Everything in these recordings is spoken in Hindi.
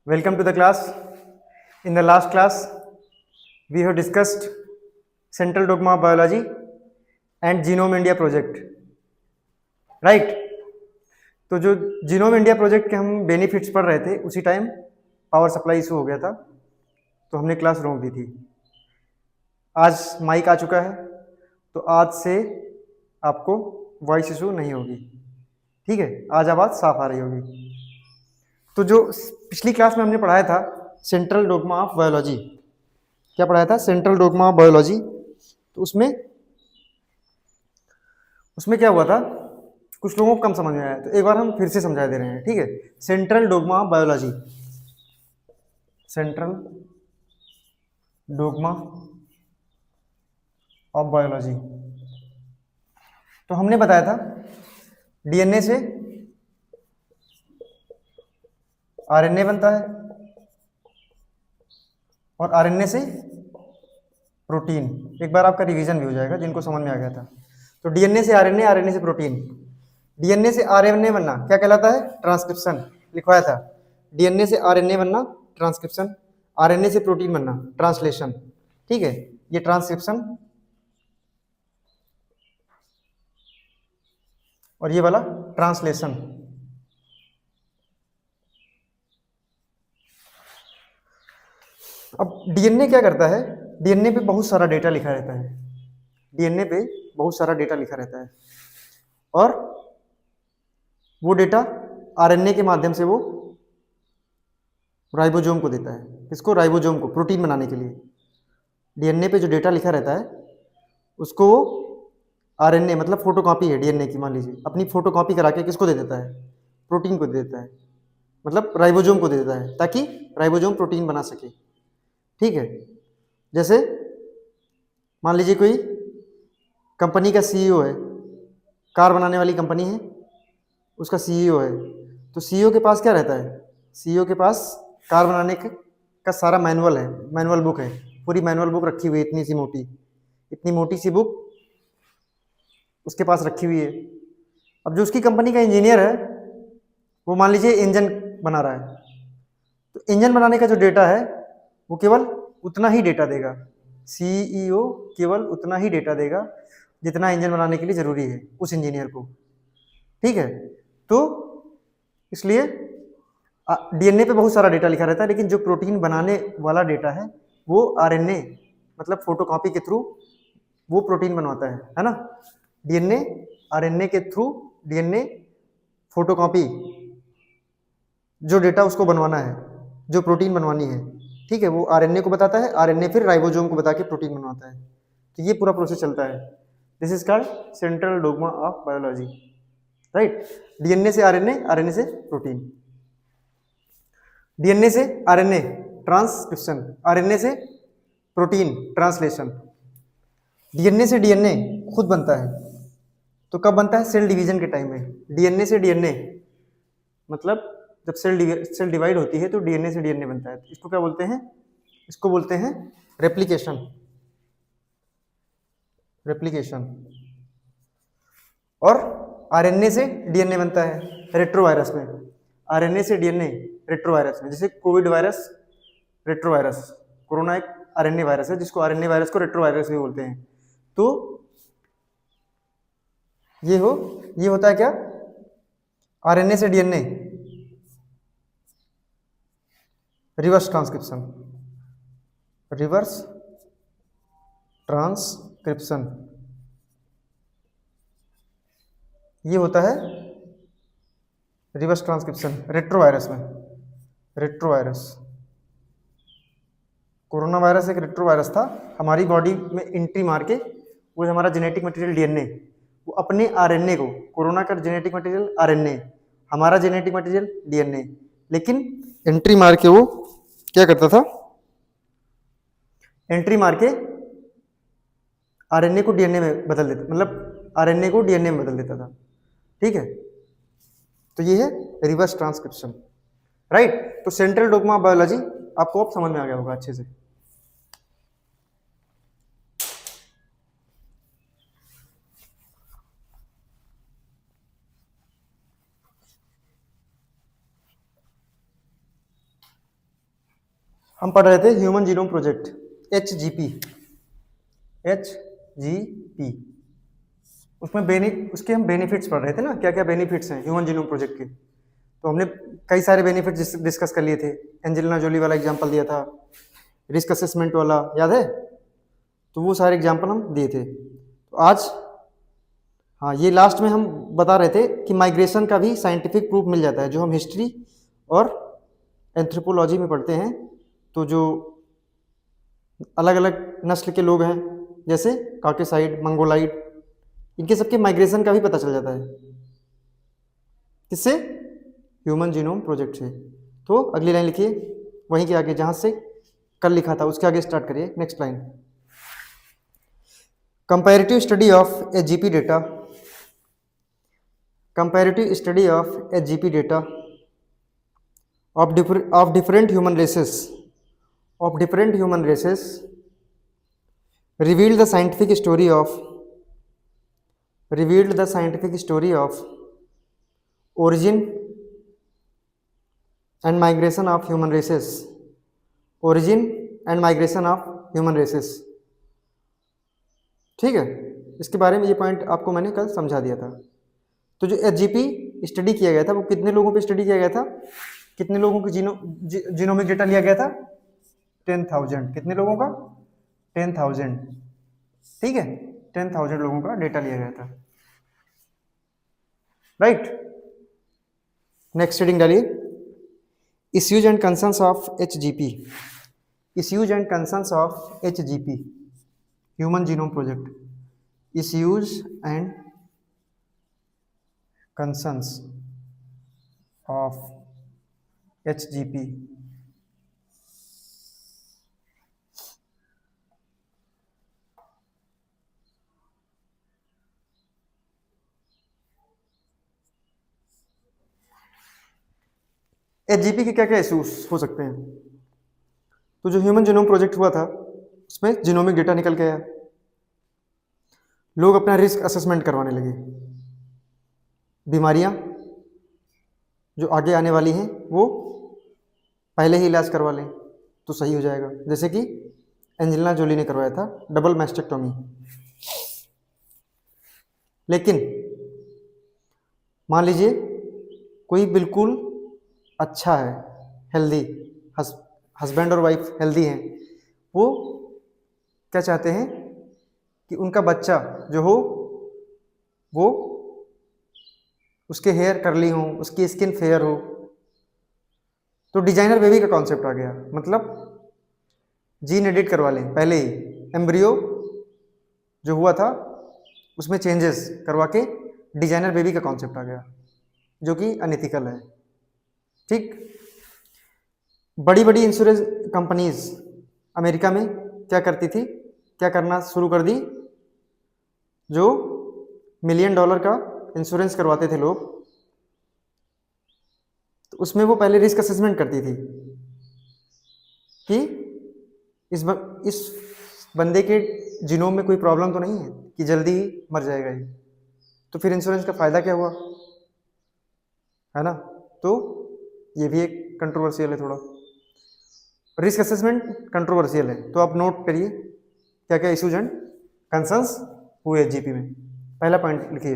Welcome to the class. In the last class, we have discussed central dogma of biology and Genome India project. Right? तो जो जीनोम इंडिया प्रोजेक्ट के हम बेनिफिट्स पढ़ रहे थे उसी टाइम पावर सप्लाई इशू हो गया था, तो हमने क्लास रोक दी थी। आज माइक आ चुका है, तो आज से आपको वॉइस इशू नहीं होगी। ठीक है, आज आवाज़ साफ आ रही होगी। तो जो पिछली क्लास में हमने पढ़ाया था सेंट्रल डोग्मा ऑफ बायोलॉजी, क्या पढ़ाया था? Central dogma of biology. तो उसमें क्या हुआ था, कुछ लोगों को कम समझ में आया, तो एक बार हम फिर से समझा दे रहे हैं। ठीक है, central dogma of biology, central dogma of biology. तो हमने बताया था डीएनए से आरएनए बनता है और आरएनए से प्रोटीन। एक बार आपका रिवीजन भी हो जाएगा जिनको समझ में आ गया था। तो डीएनए से आरएनए, आरएनए से प्रोटीन। डीएनए से आरएनए बनना क्या कहलाता है? ट्रांसक्रिप्शन। लिखवाया था डीएनए से आरएनए बनना ट्रांसक्रिप्शन, आरएनए से प्रोटीन बनना ट्रांसलेशन। ठीक है, ये ट्रांसक्रिप्शन और ये वाला ट्रांसलेशन। अब डीएनए क्या करता है? डीएनए पे बहुत सारा डेटा लिखा रहता है, डीएनए पे बहुत सारा डेटा लिखा रहता है और वो डेटा आरएनए के माध्यम से वो राइबोसोम को देता है। किसको? राइबोसोम को, प्रोटीन बनाने के लिए। डीएनए पे जो डेटा लिखा रहता है उसको वो आरएनए मतलब फोटोकॉपी है डीएनए की, मान लीजिए, अपनी फोटोकॉपी करा के किसको दे देता है? प्रोटीन को दे देता है, मतलब राइबोसोम को दे देता है, ताकि राइबोसोम प्रोटीन बना सके। ठीक है, जैसे मान लीजिए कोई कंपनी का सीईओ है, कार बनाने वाली कंपनी है, उसका सीईओ है, तो सीईओ के पास क्या रहता है? सीईओ के पास कार बनाने का सारा मैनुअल है, मैनुअल बुक है, पूरी मैनुअल बुक रखी हुई है, इतनी मोटी सी बुक उसके पास रखी हुई है। अब जो उसकी कंपनी का इंजीनियर है वो मान लीजिए इंजन बना रहा है, तो इंजन बनाने का जो डेटा है वो केवल उतना ही डेटा देगा, सीईओ केवल उतना ही डेटा देगा जितना इंजन बनाने के लिए जरूरी है उस इंजीनियर को। ठीक है, तो इसलिए डीएनए पे बहुत सारा डेटा लिखा रहता है, लेकिन जो प्रोटीन बनाने वाला डेटा है वो आरएनए मतलब फोटोकॉपी के थ्रू वो प्रोटीन बनवाता है ना। डीएनए आरएनए के थ्रू डीएनए फोटोकॉपी जो डेटा उसको बनवाना है, जो प्रोटीन बनवानी है, ठीक है, वो आरएनए को बताता है, आरएनए फिर राइबोसोम को बता के प्रोटीन बनवाता है। तो ये पूरा प्रोसेस चलता है। This is called central dogma of biology. Right, DNA से आरएनए, आरएनए से प्रोटीन, डीएनए से आरएनए ट्रांसक्रिप्शन, आरएनए से प्रोटीन ट्रांसलेशन। डीएनए से डीएनए खुद बनता है, तो कब बनता है? सेल डिवीजन के टाइम में। डीएनए से डीएनए मतलब जब सेल डिवाइड होती है तो डीएनए से डीएनए बनता है। इसको क्या बोलते हैं? इसको बोलते हैं रेप्लिकेशन, रेप्लिकेशन। और आरएनए से डीएनए बनता है रेट्रोवायरस में, आरएनए से डीएनए रेट्रोवायरस में। जैसे कोविड वायरस रेट्रोवायरस, कोरोना एक आरएनए वायरस है जिसको आरएनए वायरस को रेट्रोवायरस भी बोलते हैं। तो ये होता है क्या? आरएनए से DNA reverse transcription, reverse transcription ये होता है रिवर्स ट्रांसक्रिप्शन रेट्रोवायरस में। रेट्रोवायरस, कोरोना वायरस एक रेट्रोवायरस था, हमारी बॉडी में एंट्री मार के वो हमारा जेनेटिक मटेरियल डीएनए वो अपने आरएनए को, कोरोना का जेनेटिक मटेरियल आरएनए, हमारा जेनेटिक मटेरियल डीएनए, लेकिन एंट्री मार के वो क्या करता था? एंट्री मार के आरएनए को डीएनए में बदल देता, मतलब आरएनए को डीएनए में बदल देता था। ठीक है, तो ये है रिवर्स ट्रांसक्रिप्शन। राइट, तो सेंट्रल डोग्मा ऑफ बायोलॉजी आपको अब समझ में आ गया होगा अच्छे से। हम पढ़ रहे थे human genome project, HGP। HGP उसके हम बेनिफिट्स पढ़ रहे थे ना, क्या क्या बेनिफिट्स हैं ह्यूमन जीनोम प्रोजेक्ट के। तो हमने कई सारे बेनिफिट्स डिस्कस कर लिए थे। एंजेलिना जोली वाला एग्जांपल दिया था, रिस्क असेसमेंट वाला, याद है? तो वो सारे एग्जांपल हम दिए थे। तो आज हाँ, ये लास्ट में हम बता रहे थे कि माइग्रेशन का भी साइंटिफिक प्रूफ मिल जाता है, जो हम हिस्ट्री और एंथ्रोपोलॉजी में पढ़ते हैं। तो जो अलग अलग नस्ल के लोग हैं, जैसे काकेसाइड, मंगोलाइड, इनके सबके माइग्रेशन का भी पता चल जाता है। किससे? ह्यूमन जीनोम प्रोजेक्ट से। तो अगली लाइन लिखिए, वहीं के आगे जहां से कल लिखा था उसके आगे स्टार्ट करिए। Next line, comparative study of HGP data. Comparative study of HGP data of different human races revealed the scientific story of origin and migration of human races, ठीक है। इसके बारे में ये पॉइंट आपको मैंने कल समझा दिया था। तो जो HGP स्टडी किया गया था वो कितने लोगों पे स्टडी किया गया था? कितने लोगों की जीनोमिक डेटा लिया गया था? 10,000। कितने लोगों का? 10,000, ठीक है। 10,000 लोगों का डेटा लिया गया था, राइट। नेक्स्ट हेडिंग डालिए, issues and concerns of HGP। Issues and concerns of HGP, human genome project. Issues and concerns of HGP। HGP के क्या क्या इश्यूज हो सकते हैं? तो जो ह्यूमन जीनोम प्रोजेक्ट हुआ था उसमें जीनोमिक डेटा निकल के आया, लोग अपना रिस्क असेसमेंट करवाने लगे। बीमारियां जो आगे आने वाली हैं वो पहले ही इलाज करवा लें तो सही हो जाएगा, जैसे कि एंजेलिना जोली ने करवाया था डबल मैस्टेक्टोमी। लेकिन मान लीजिए कोई बिल्कुल अच्छा है, हेल्दी, हस्बैंड और वाइफ हेल्दी हैं, वो क्या चाहते हैं कि उनका बच्चा जो हो वो उसके हेयर कर्ली हो, उसकी स्किन फेयर हो। तो डिजाइनर बेबी का कॉन्सेप्ट आ गया, मतलब जीन एडिट करवा लें पहले ही, एम्ब्रियो जो हुआ था उसमें चेंजेस करवा के डिजाइनर बेबी का कॉन्सेप्ट आ गया, जो कि अनएथिकल है, ठीक। बड़ी बड़ी इंश्योरेंस कंपनीज अमेरिका में क्या करती थी, क्या करना शुरू कर दी, जो $1 मिलियन का इंश्योरेंस करवाते थे लोग, तो उसमें वो पहले रिस्क असेसमेंट करती थी कि इस बंदे के जीनोम में कोई प्रॉब्लम तो नहीं है कि जल्दी ही मर जाएगा ये। तो फिर इंश्योरेंस का फायदा क्या हुआ, है ना। तो ये भी एक कंट्रोवर्शियल है थोड़ा, रिस्क असेसमेंट कंट्रोवर्शियल है। तो आप नोट करिए क्या क्या इश्यूज एंड कंसर्न्स हुए HGP में। पहला पॉइंट लिखिए,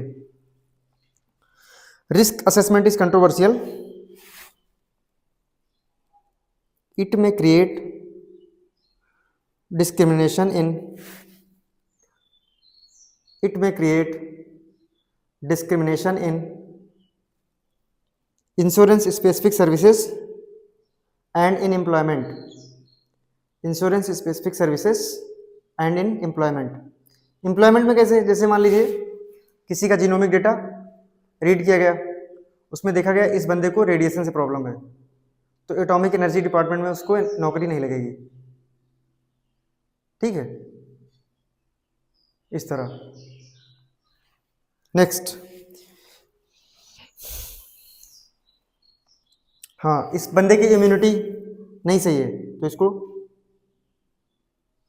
risk assessment is controversial, it में create discrimination in insurance specific services and in employment, employment में कैसे? जैसे मान लीजिए किसी का जीनोमिक डेटा रीड किया गया, उसमें देखा गया इस बंदे को रेडिएशन से प्रॉब्लम है, तो एटॉमिक एनर्जी डिपार्टमेंट में उसको नौकरी नहीं लगेगी, ठीक है, इस तरह। नेक्स्ट, हाँ, इस बंदे की इम्यूनिटी नहीं सही है तो इसको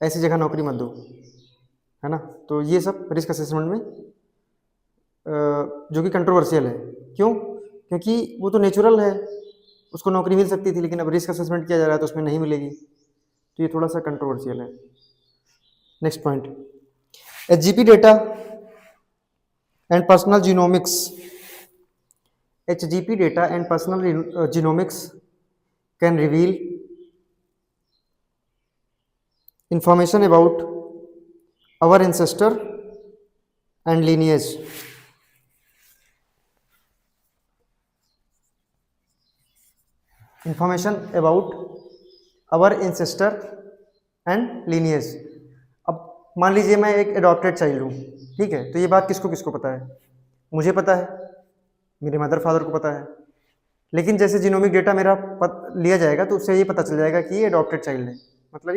ऐसी जगह नौकरी मत दो, है ना। तो ये सब रिस्क असेसमेंट में जो कि कंट्रोवर्शियल है। क्यों? क्योंकि वो तो नेचुरल है, उसको नौकरी मिल सकती थी, लेकिन अब रिस्क असेसमेंट किया जा रहा है तो उसमें नहीं मिलेगी। तो ये थोड़ा सा कंट्रोवर्शियल है। Next point, HGP data and personal genomics. HGP data and personal genomics can reveal information about our ancestor and lineage. Information about our ancestor and lineage. अब मान लीजिए मैं एक एडॉप्टेड चाइल्ड हूँ, ठीक है, तो ये बात किसको किसको पता है? मुझे पता है, मेरे मदर फादर को पता है, लेकिन जैसे जीनोमिक डेटा मेरा लिया जाएगा तो उससे ये पता चल जाएगा कि ये एडॉप्टेड चाइल्ड है, मतलब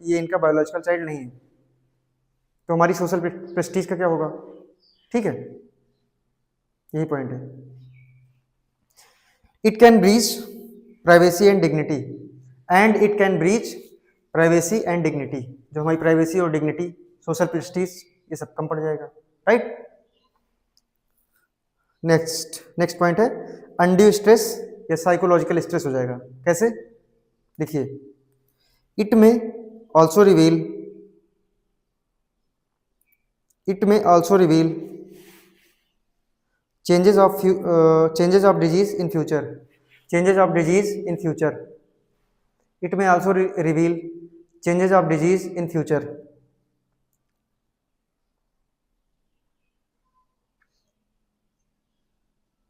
ये इनका बायोलॉजिकल चाइल्ड नहीं है। तो हमारी सोशल प्रेस्टीज का क्या होगा? ठीक है, यही पॉइंट है। It can breach privacy and dignity, it can breach privacy and dignity. जो हमारी प्राइवेसी और डिग्निटी, सोशल प्रेस्टीज, ये सब कम पड़ जाएगा, राइट। नेक्स्ट पॉइंट है अनड्यू स्ट्रेस या साइकोलॉजिकल स्ट्रेस हो जाएगा। कैसे? देखिए, इट में also reveal changes of disease in future. It may also reveal changes of disease in future.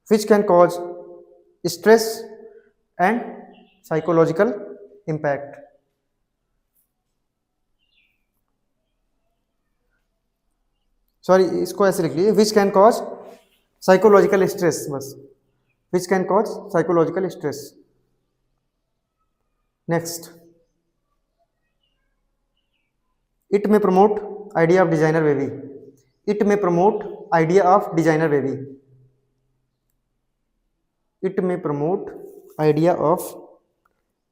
Which can cause stress and psychological impact. Sorry, इसको ऐसे लिख लीजिए, which can cause psychological stress, बस which can cause psychological stress. Next, it में promote idea of designer baby. It में promote idea of designer baby. It में promote idea of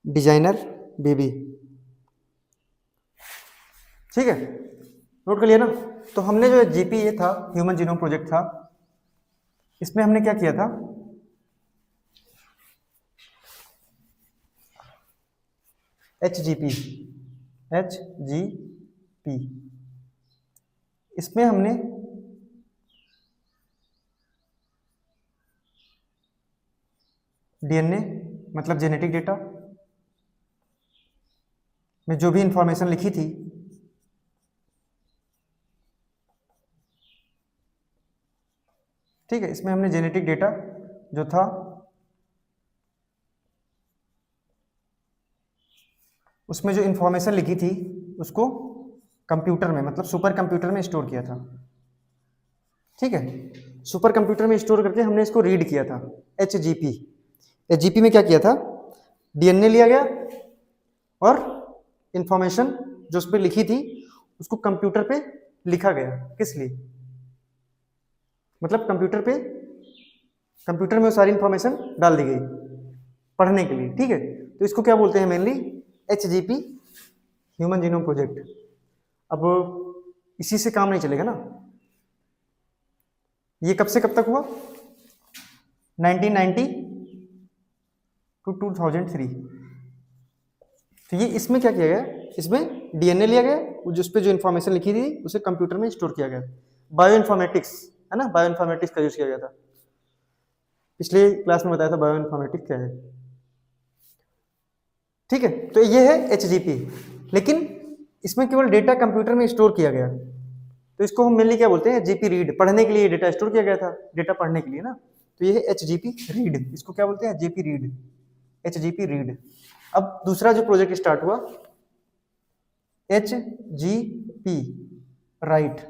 designer baby. ठीक है, नोट कर लिया ना। तो हमने जो जीपी ये था, ह्यूमन जीनोम प्रोजेक्ट था, इसमें हमने क्या किया था? एचजीपी इसमें हमने डीएनए मतलब जेनेटिक डेटा में जो भी इंफॉर्मेशन लिखी थी, ठीक है, इसमें हमने जेनेटिक डेटा जो था उसमें जो इंफॉर्मेशन लिखी थी उसको कंप्यूटर में मतलब सुपर कंप्यूटर में स्टोर किया था। ठीक है, सुपर कंप्यूटर में स्टोर करके हमने इसको रीड किया था। एचजीपी में क्या किया था? डीएनए लिया गया और इंफॉर्मेशन जो उस पर लिखी थी उसको कंप्यूटर पे लिखा गया। किस लिए? मतलब कंप्यूटर में वो सारी इंफॉर्मेशन डाल दी गई पढ़ने के लिए। ठीक है, तो इसको क्या बोलते हैं? Mainly HGP, human genome project. अब इसी से काम नहीं चलेगा ना। ये कब से कब तक हुआ? 1990 टू 2003। तो ये इसमें क्या किया गया? इसमें डीएनए लिया गया, उस पर जो इंफॉर्मेशन लिखी थी उसे कंप्यूटर में स्टोर किया गया। बायो इन्फॉर्मेटिक्स है ना, बायो इन्फॉर्मेटिक्स का यूज किया गया था। पिछले क्लास में बताया था बायो इन्फॉर्मेटिक्स क्या है। ठीक है, तो ये है एचजीपी, लेकिन इसमें केवल डेटा कंप्यूटर में स्टोर किया गया, तो इसको हम मेनली क्या बोलते हैं? GP read. पढ़ने के लिए डेटा स्टोर किया गया था, डेटा पढ़ने के लिए ना, तो ये है एचजीपी रीड। इसको क्या बोलते हैं? GP read, HGP read. अब दूसरा जो प्रोजेक्ट स्टार्ट हुआ, एचजीपी राइट।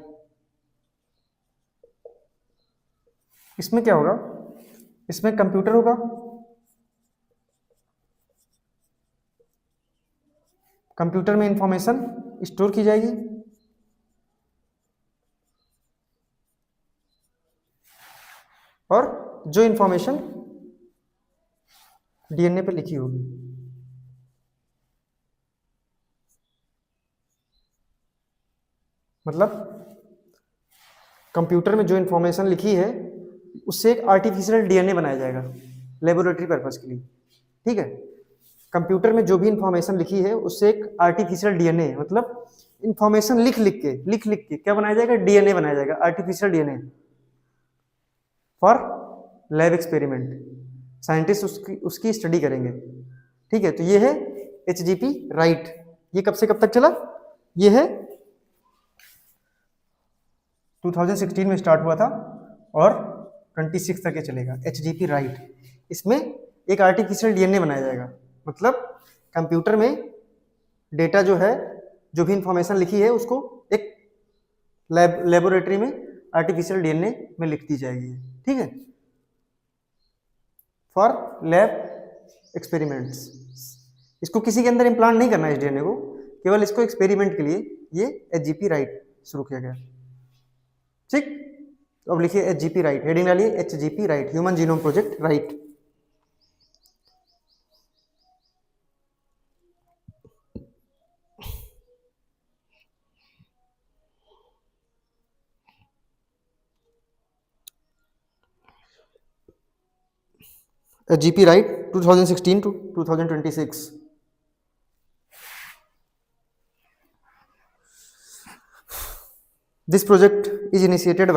इसमें क्या होगा? इसमें कंप्यूटर होगा, कंप्यूटर में इंफॉर्मेशन स्टोर की जाएगी और जो इंफॉर्मेशन डीएनए पे लिखी होगी, मतलब कंप्यूटर में जो इंफॉर्मेशन लिखी है उससे एक आर्टिफिशियल डीएनए बनाया जाएगा लेबोरेटरी पर्पस के लिए। ठीक है, कंप्यूटर में जो भी इंफॉर्मेशन लिखी है उससे एक आर्टिफिशियल डीएनए, मतलब इंफॉर्मेशन लिख लिख के क्या बनाया जाएगा, डीएनए बनाया जाएगा, artificial DNA for lab experiment. Scientist उसकी स्टडी करेंगे। ठीक है, तो ये है एचजीपी राइट। ये कब से कब तक चला, ये है 2016 में स्टार्ट हुआ था और 26 तक ये चलेगा, एचजीपी राइट। इसमें एक आर्टिफिशियल डीएनए बनाया जाएगा, मतलब कंप्यूटर में डेटा जो है, जो भी इंफॉर्मेशन लिखी है उसको एक लेबोरेटरी में आर्टिफिशियल डीएनए में लिख दी जाएगी। ठीक है, फॉर लैब एक्सपेरिमेंट्स। इसको किसी के अंदर इम्प्लांट नहीं करना है इस डीएनए को, केवल इसको एक्सपेरिमेंट के लिए ये एचजीपी राइट शुरू किया गया। ठीक, तो अब लिखिए एचजीपी राइट, हेडिंग डालिए HGP right, human genome project right. GP right 2016 to 2026. This project is initiated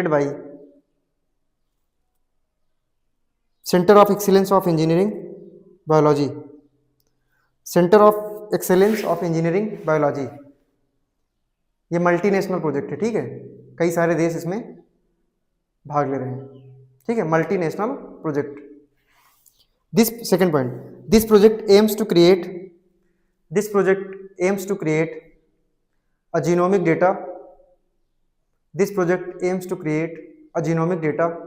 by Center of Excellence of Engineering Biology. Center of Excellence of Engineering Biology. ये मल्टीनेशनल प्रोजेक्ट है। ठीक है, कई सारे देश इसमें भाग ले रहे हैं। ठीक है, multinational project. This second point, this project aims to create a genomic data. This project aims to create a genomic data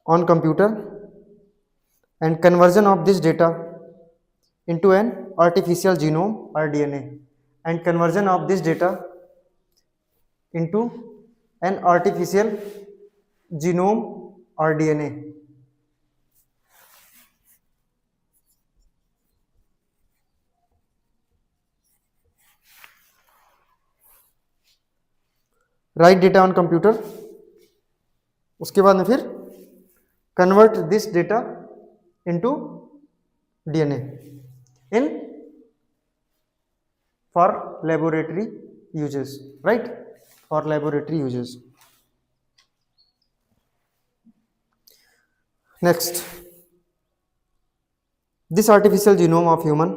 on computer and conversion of this data into an artificial genome or DNA, and conversion of this data into an artificial genome or DNA. Right data on computer, उसके बाद में फिर convert this data into DNA in for laboratory uses, right, for laboratory uses. Next, this artificial genome of human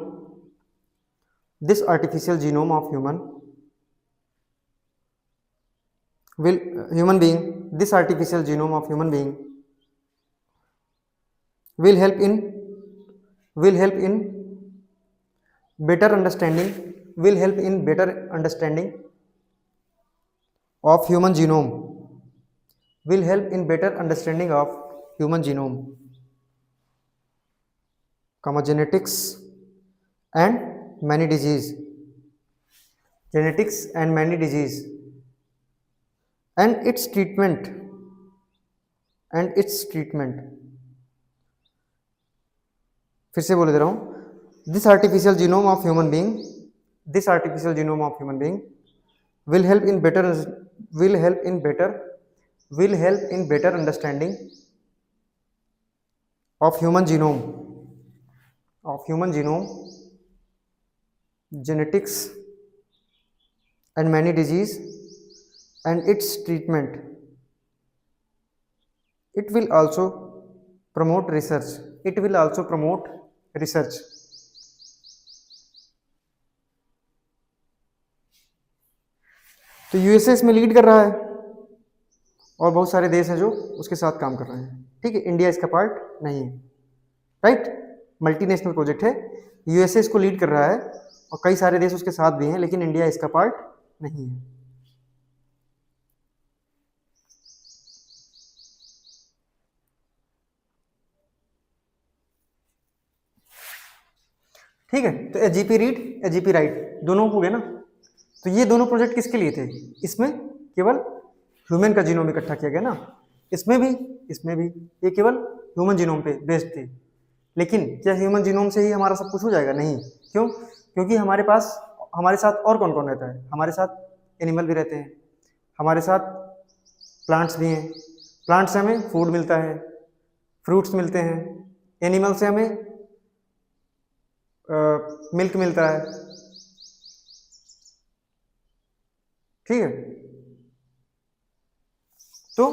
this artificial genome of human being will help in better understanding of human genome, genetics and many disease, and its treatment. फिर से बोल दे रहा हूं, this artificial genome of human being will help in better understanding of human genome, genetics and many disease and its treatment. It will also promote research. तो यूएसए इसमें लीड कर रहा है और बहुत सारे देश हैं जो उसके साथ काम कर रहे हैं। ठीक है, इंडिया इसका पार्ट नहीं है, राइट। मल्टीनेशनल प्रोजेक्ट है, यूएसए इसको लीड कर रहा है और कई सारे देश उसके साथ भी हैं, लेकिन इंडिया इसका पार्ट नहीं है। ठीक है, तो एचजीपी रीड, एचजीपी राइट दोनों हो गए ना। तो ये दोनों प्रोजेक्ट किसके लिए थे? इसमें केवल ह्यूमन का जीनोम इकट्ठा किया गया ना, इसमें भी ये केवल ह्यूमन जीनोम पे बेस्ड थे। लेकिन क्या ह्यूमन जीनोम से ही हमारा सब कुछ हो जाएगा? नहीं। क्यों? क्योंकि हमारे साथ और कौन कौन रहता है? हमारे साथ एनिमल भी रहते हैं, हमारे साथ प्लांट्स भी हैं। प्लांट से हमें फूड मिलता है, फ्रूट्स मिलते हैं, एनिमल से हमें मिल्क मिलता है, ठीक है। तो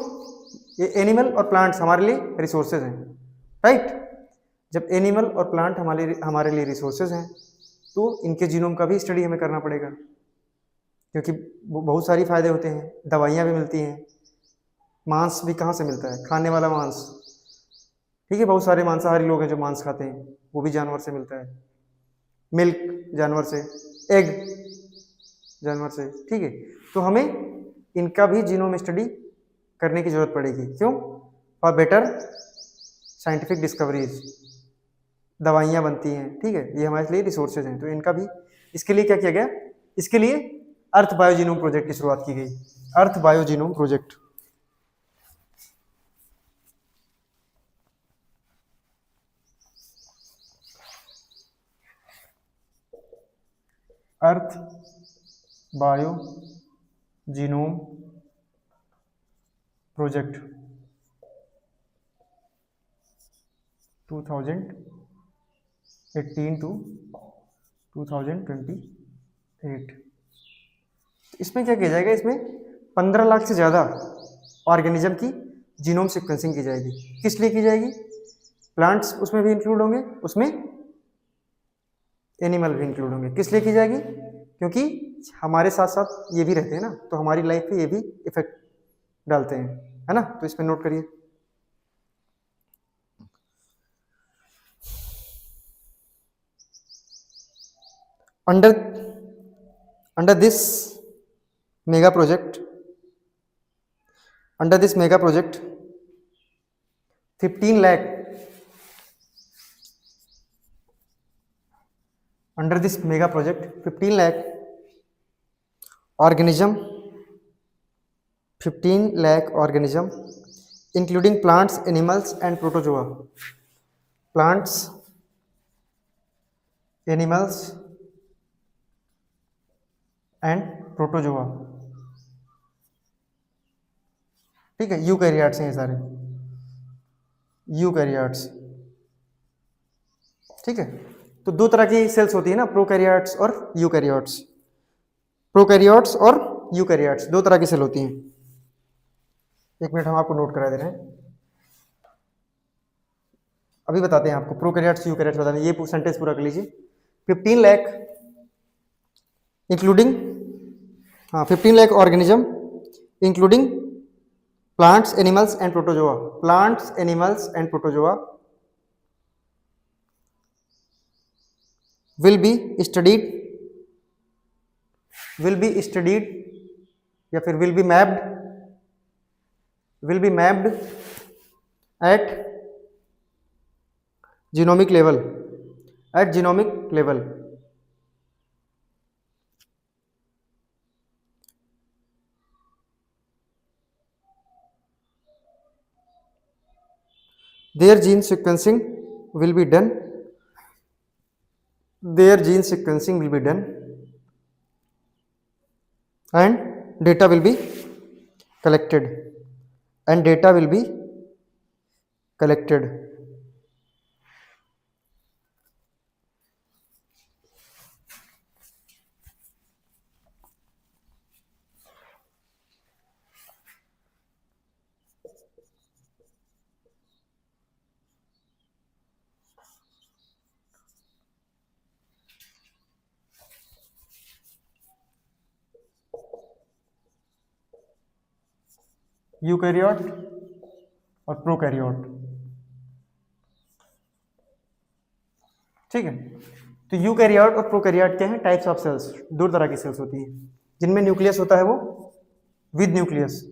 ये एनिमल और प्लांट्स हमारे लिए रिसोर्सेज हैं, राइट। जब एनिमल और प्लांट हमारे लिए रिसोर्सेज हैं तो इनके जीनोम का भी स्टडी हमें करना पड़ेगा, क्योंकि बहुत सारी फायदे होते हैं, दवाइयाँ भी मिलती हैं, मांस भी कहाँ से मिलता है, खाने वाला मांस, ठीक है। बहुत सारे मांसाहारी लोग हैं जो मांस खाते हैं, वो भी जानवर से मिलता है, मिल्क जानवर से, एग जानवर से, ठीक है। तो हमें इनका भी जीनोम स्टडी करने की जरूरत पड़ेगी, क्यों? फॉर बेटर साइंटिफिक डिस्कवरीज, दवाइयाँ बनती हैं, ठीक है, ये हमारे लिए रिसोर्सेज हैं। तो इनका भी, इसके लिए क्या किया गया, इसके लिए अर्थ बायोजीनोम प्रोजेक्ट की शुरुआत की गई, earth biogenome project. Earth bio genome project 2018 to 2028। इसमें क्या किया जाएगा, इसमें 15 लाख से ज़्यादा ऑर्गेनिज्म की जीनोम सीक्वेंसिंग की जाएगी। किस लिए की जाएगी? प्लांट्स उसमें भी इंक्लूड होंगे, उसमें एनिमल भी इंक्लूड होंगे। किस लिए की जाएगी? क्योंकि हमारे साथ साथ ये भी रहते हैं ना, तो हमारी लाइफ पे ये भी इफेक्ट डालते हैं, है ना। तो इसमें नोट करिए। under this mega project 15 lakh under this mega project 15 lakh organism 15 lakh organism including plants, animals and protozoa, plants, animals and protozoa, ठीक है। यूकैरियोट्स हैं ये सारे, यूकैरियोट्स, ठीक है। तो दो तरह की सेल्स होती है ना, प्रोकैरियोट्स और यूकैरियोट्स, प्रोकैरियोट्स और यूकैरियोट्स, दो तरह की सेल होती हैं। एक मिनट हम आपको नोट करा दे रहे हैं, अभी बताते हैं आपको। प्रोकैरियोट्स यूकैरियोट्स बताते हैं, ये सेंटेंस पूरा कर लीजिए। 15 लाख इंक्लूडिंग, हाँ 15 lakh organism including plants, animals and protozoa, plants, animals and protozoa will be studied या फिर will be mapped at genomic level, their gene sequencing will be done and data will be collected eukaryote और प्रोकैरियोट, ठीक है। तो यूकैरियोट और प्रोकैरियोट क्या है? टाइप्स ऑफ सेल्स, दो तरह की सेल्स होती हैं, जिनमें न्यूक्लियस होता है वो विद न्यूक्लियस,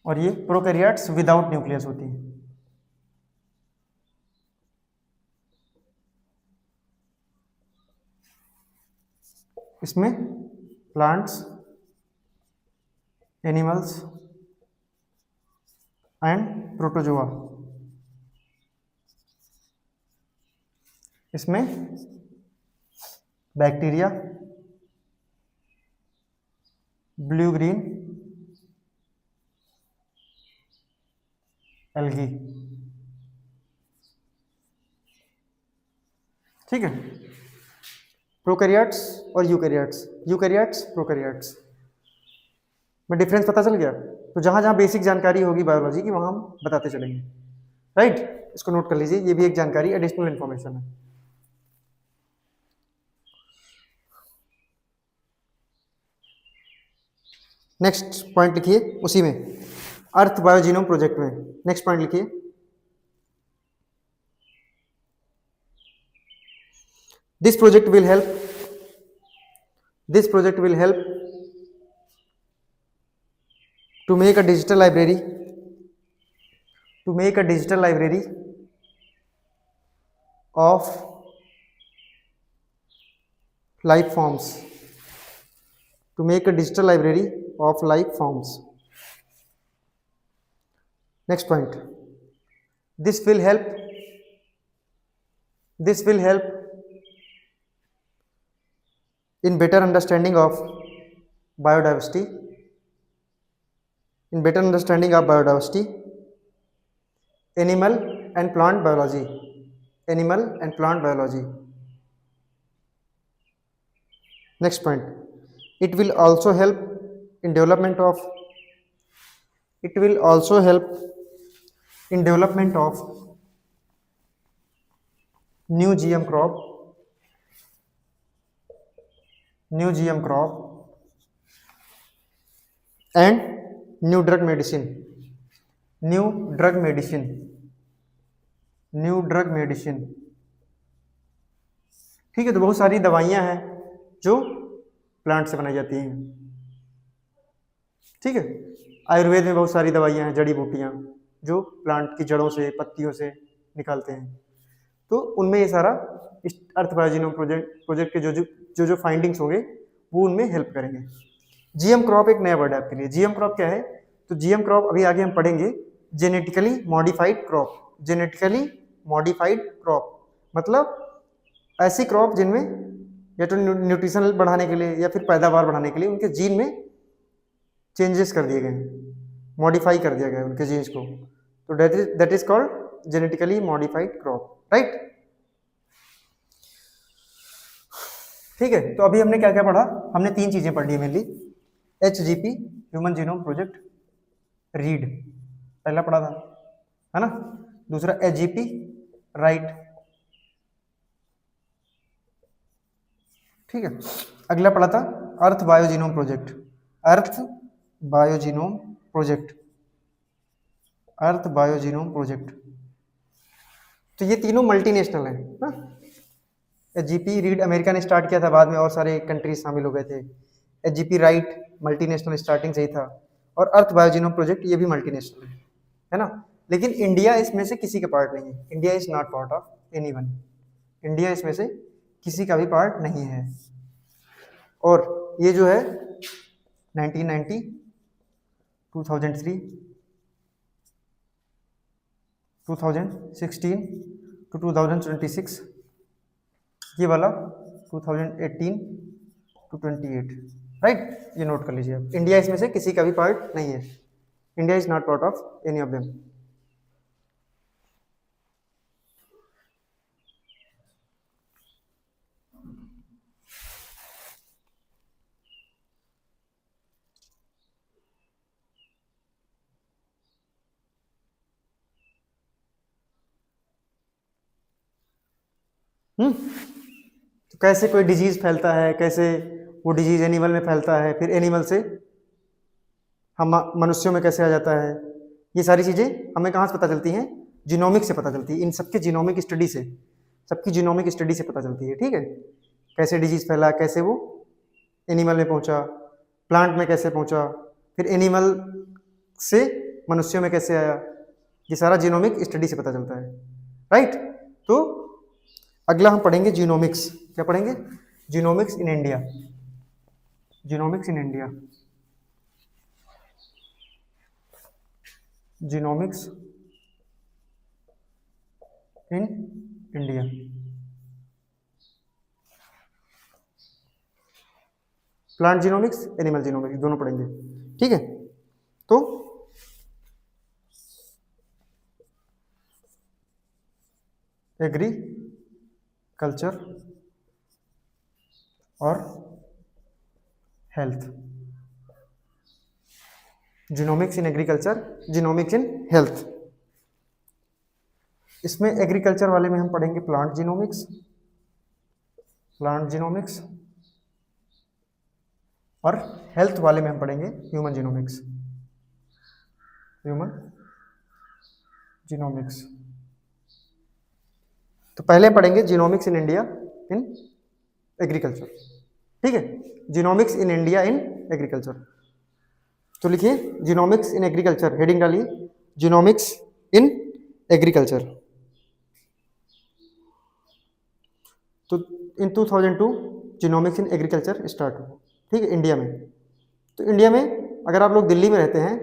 और ये प्रोकैरियोट्स विदाउट न्यूक्लियस होती हैं। इसमें प्लांट्स, एनिमल्स एंड प्रोटोजोआ, इसमें बैक्टीरिया, ब्लू ग्रीन एल्गी। ठीक है, प्रोकैरियोट्स और यूकैरियोट्स, यूकैरियोट्स प्रोकैरियोट्स में डिफरेंस पता चल गया। तो जहां जहां बेसिक जानकारी होगी बायोलॉजी की वहां हम बताते चलेंगे, राइट। इसको नोट कर लीजिए, ये भी एक जानकारी, एडिशनल इंफॉर्मेशन है। नेक्स्ट पॉइंट लिखिए उसी में, अर्थ बायोजीनोम प्रोजेक्ट में। नेक्स्ट पॉइंट लिखिए, this project will help, this project will help to make a digital library, to make a digital library of life forms, to make a digital library of life forms. Next point, this will help, this will help in better understanding of biodiversity, in better understanding of biodiversity, animal and plant biology, animal and plant biology. Next point, it will also help in development of, it will also help in development of new GM crop, new GM crop and new drug medicine, new drug medicine, new drug medicine. ठीक है, तो बहुत सारी दवाइयां हैं जो प्लांट से बनाई जाती हैं। ठीक है, आयुर्वेद में बहुत सारी दवाइयां हैं, जड़ी बूटियां जो प्लांट की जड़ों से, पत्तियों से निकालते हैं। तो उनमें ये सारा इस अर्थ बायोजीनोम प्रोजेक्ट के जो फाइंडिंग्स होंगे वो उनमें हेल्प करेंगे। जीएम क्रॉप एक नया वर्ड है आपके लिए। जीएम क्रॉप क्या है? तो जीएम क्रॉप अभी आगे हम पढ़ेंगे, genetically modified crop. Genetically modified crop मतलब ऐसी क्रॉप जिनमें या तो न्यूट्रिशन बढ़ाने के लिए या फिर पैदावार बढ़ाने के लिए उनके जीन में चेंजेस कर दिए गए, मॉडिफाई कर दिया गया उनके जीन्स को। तो that is called genetically modified crop, right. ठीक है, तो अभी हमने क्या क्या पढ़ा? हमने 3 चीजें पढ़ी है mainly. HGP human genome project read पहला पढ़ा था, है ना। दूसरा HGP राइट, ठीक है। अगला पढ़ा था अर्थ बायोजीनोम प्रोजेक्ट, अर्थ बायोजीनोम प्रोजेक्ट, अर्थ बायोजीनोम प्रोजेक्ट। तो ये तीनों मल्टीनेशनल हैं ना। HGP रीड अमेरिका ने स्टार्ट किया था, बाद में और सारे कंट्रीज शामिल हो गए थे। HGP राइट मल्टीनेशनल स्टार्टिंग से ही था, और अर्थ बायोजीनोम प्रोजेक्ट ये भी मल्टीनेशनल है ना। लेकिन इंडिया इसमें से किसी का पार्ट नहीं है। India is not part of anyone, India इसमें से किसी का भी पार्ट नहीं है। और ये जो है 1990, 2003, 2016 to 2026, ये वाला 2018 to 28, राइट। ये नोट कर लीजिए आप। इंडिया इसमें से किसी का भी पार्ट नहीं है। India is not part of any of them. तो कैसे कोई डिजीज फैलता है, कैसे वो डिजीज एनिमल में फैलता है, फिर एनिमल से हम मनुष्यों में कैसे आ जाता है, ये सारी चीजें हमें कहाँ से पता चलती हैं? जीनोमिक से पता चलती है। इन सबके जीनोमिक स्टडी से, सबकी जीनोमिक स्टडी से पता चलती है। ठीक है, कैसे डिजीज फैला, कैसे वो एनिमल में पहुंचा, प्लांट में कैसे पहुंचा, फिर एनिमल से मनुष्यों में कैसे आया, ये सारा जीनोमिक स्टडी से पता चलता है, राइट। तो अगला हम पढ़ेंगे जीनोमिक्स। क्या पढ़ेंगे? Genomics in India, genomics in India, genomics in India. Plant genomics, animal genomics दोनों पढ़ेंगे, ठीक है। तो एग्रीकल्चर और health, genomics in agriculture, genomics in health. इसमें एग्रीकल्चर वाले में हम पढ़ेंगे प्लांट जीनोमिक्स, प्लांट जीनोमिक्स, और हेल्थ वाले में हम पढ़ेंगे ह्यूमन जीनोमिक्स, ह्यूमन जीनोमिक्स। तो पहले पढ़ेंगे genomics in India in agriculture, ठीक है, genomics in India in agriculture. तो लिखिए जीनोमिक्स इन एग्रीकल्चर, हेडिंग डालिए जीनोमिक्स इन एग्रीकल्चर। तो इन 2002 जीनोमिक्स इन एग्रीकल्चर स्टार्ट हुआ, ठीक है, इंडिया में। तो इंडिया में अगर आप लोग दिल्ली में रहते हैं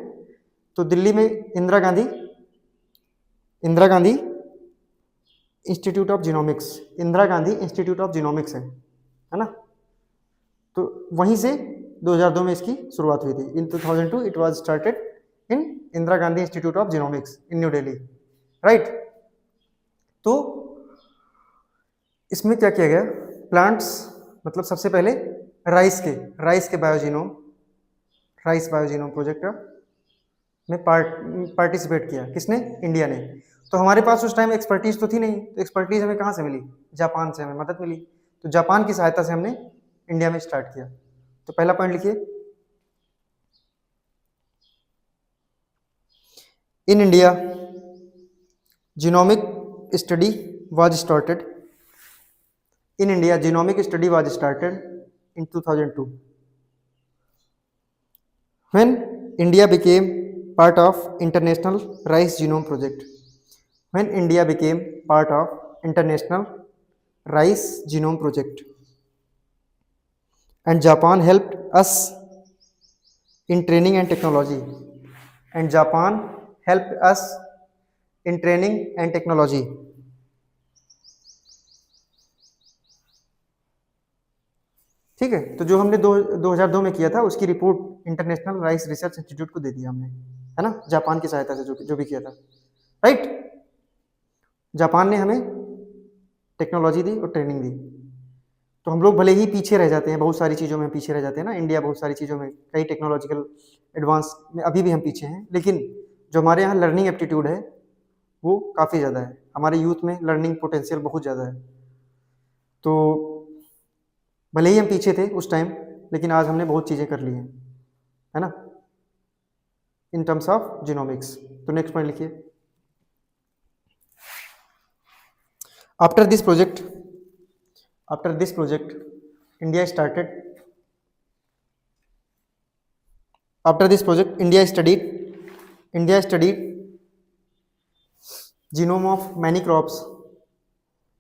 तो दिल्ली में Indira Gandhi institute of genomics, Indira Gandhi institute of genomics है ना। तो वहीं से 2002 में इसकी शुरुआत हुई थी। इन 2002 it was started in Indira Gandhi institute of genomics in new Delhi, right. तो इसमें क्या किया गया, प्लांट्स मतलब सबसे पहले राइस के बायोजीनोम, राइस बायोजीनोम प्रोजेक्ट में पार्टिसिपेट किया। किसने? इंडिया ने। तो हमारे पास उस टाइम एक्सपर्टीज तो थी नहीं, तो एक्सपर्टीज हमें कहाँ से मिली? जापान से हमें मदद मिली। तो जापान की सहायता से हमने इंडिया में स्टार्ट किया। तो पहला पॉइंट लिखिए, in India genomic study was started, in India genomic study was started in 2002 when India became part of International Rice Genome Project. When India became part of International Rice Genome Project, and Japan helped us in training and technology. And Japan helped us in training and technology. ठीक है, तो जो हमने 2002 में किया था उसकी report international rice research institute को दे दिया हमने, है ना, जापान की सहायता से जो भी किया था, राइट। जापान ने हमें टेक्नोलॉजी दी और ट्रेनिंग दी। तो हम लोग भले ही पीछे रह जाते हैं, बहुत सारी चीज़ों में पीछे रह जाते हैं ना, इंडिया बहुत सारी चीज़ों में, कई टेक्नोलॉजिकल एडवांस में अभी भी हम पीछे हैं, लेकिन जो हमारे यहाँ लर्निंग एप्टीट्यूड है वो काफ़ी ज़्यादा है, हमारे यूथ में लर्निंग पोटेंशियल बहुत ज़्यादा है। तो भले ही हम पीछे थे उस टाइम, लेकिन आज हमने बहुत चीज़ें कर ली हैं, है ना, इन टर्म्स ऑफ जीनोमिक्स। तो नेक्स्ट पॉइंट लिखिए, after this project India started, after this project India studied genome of many crops,